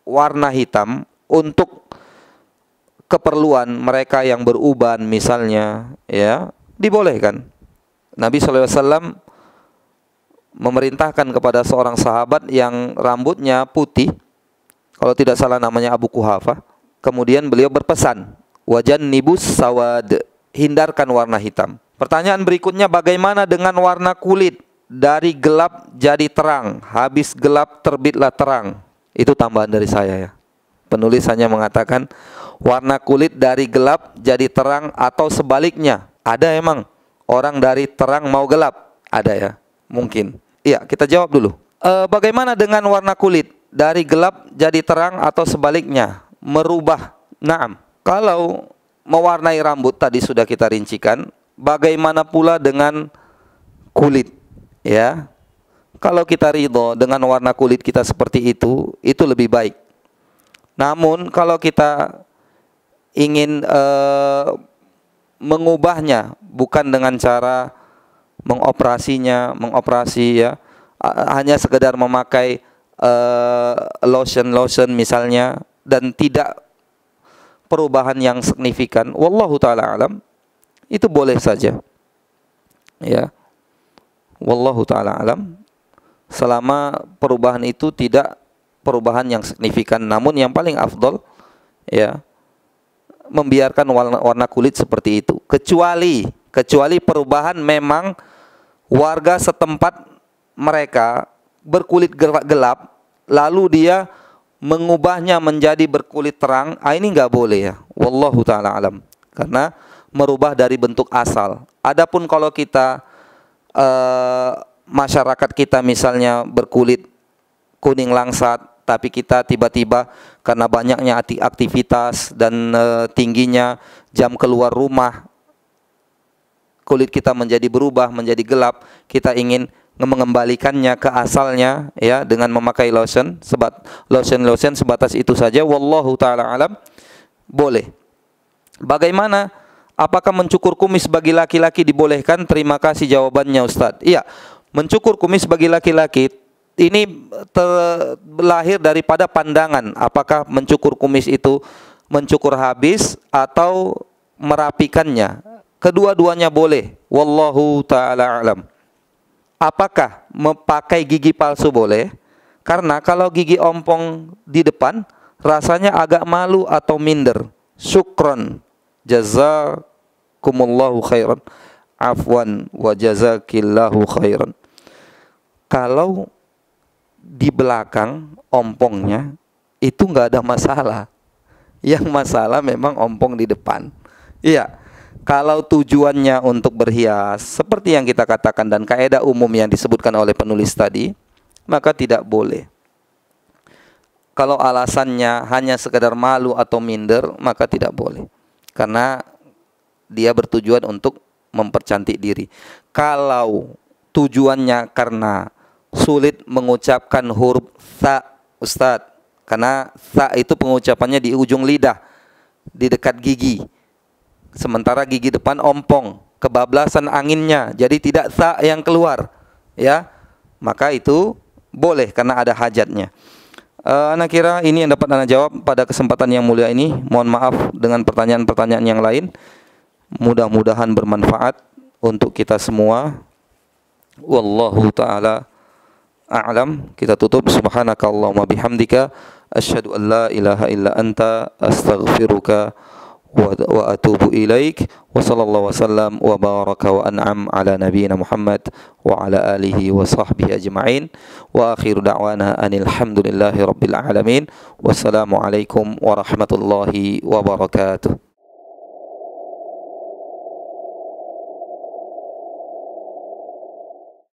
warna hitam untuk keperluan mereka yang beruban misalnya, ya, dibolehkan. Nabi SAW memerintahkan kepada seorang sahabat yang rambutnya putih, kalau tidak salah namanya Abu Kuhafa. Kemudian beliau berpesan, wajan nibus sawad, hindarkan warna hitam. Pertanyaan berikutnya, bagaimana dengan warna kulit? Dari gelap jadi terang, habis gelap terbitlah terang. Itu tambahan dari saya ya. Penulis hanya mengatakan warna kulit dari gelap jadi terang atau sebaliknya. Ada emang orang dari terang mau gelap? Ada ya, mungkin. Iya, kita jawab dulu. Bagaimana dengan warna kulit? Dari gelap jadi terang atau sebaliknya? Merubah. Naam. Kalau mewarnai rambut tadi sudah kita rincikan. Bagaimana pula dengan kulit? Ya, kalau kita ridho dengan warna kulit kita seperti itu lebih baik. Namun kalau kita ingin mengubahnya bukan dengan cara mengoperasi ya, hanya sekedar memakai lotion misalnya, dan tidak perubahan yang signifikan, wallahu taala alam, itu boleh saja. Ya. Wallahu taala alam, selama perubahan itu tidak perubahan yang signifikan. Namun yang paling afdol ya, membiarkan warna kulit seperti itu, kecuali perubahan memang warga setempat mereka berkulit gelap lalu dia mengubahnya menjadi berkulit terang. Ini enggak boleh ya, wallahu taala alam, karena merubah dari bentuk asal. Adapun kalau kita masyarakat kita misalnya berkulit kuning langsat, tapi kita tiba-tiba karena banyaknya aktivitas dan tingginya jam keluar rumah, kulit kita menjadi berubah menjadi gelap, kita ingin mengembalikannya ke asalnya ya dengan memakai lotion sebatas itu saja. Wallahu taala alam, boleh. Bagaimana? Apakah mencukur kumis bagi laki-laki dibolehkan? Terima kasih jawabannya Ustadz. Iya, mencukur kumis bagi laki-laki ini terlahir daripada pandangan. Apakah mencukur kumis itu mencukur habis atau merapikannya? Kedua-duanya boleh. Wallahu ta'ala alam. Apakah memakai gigi palsu boleh? Karena kalau gigi ompong di depan rasanya agak malu atau minder. Syukron. Jazakumullahu khairan. Afwan wa jazakillahu khairan. Kalau di belakang ompongnya itu nggak ada masalah. Yang masalah memang ompong di depan. Iya. Kalau tujuannya untuk berhias seperti yang kita katakan dan kaidah umum yang disebutkan oleh penulis tadi, maka tidak boleh. Kalau alasannya hanya sekedar malu atau minder, maka tidak boleh. Karena dia bertujuan untuk mempercantik diri. Kalau tujuannya karena sulit mengucapkan huruf tha, Ustadz, karena tha itu pengucapannya di ujung lidah, di dekat gigi. Sementara gigi depan ompong, kebablasan anginnya, jadi tidak tha yang keluar, ya. Maka itu boleh karena ada hajatnya. Ana kira ini yang dapat ana jawab pada kesempatan yang mulia ini. Mohon maaf dengan pertanyaan-pertanyaan yang lain. Mudah-mudahan bermanfaat untuk kita semua. Wallahu taala a'lam. Kita tutup. Subhanakallahumma bihamdika asyhadu an la ilaha illa anta astaghfiruka wa atubu ilaik. Wa sallallahu wasallam wa baraka wa an'am ala nabiyyina Muhammad wa ala alihi wa sahbihi ajma'in. Wa akhiru da'wana anil hamdulillahi rabbil alamin. Wassalamu alaikum warahmatullahi wabarakatuh.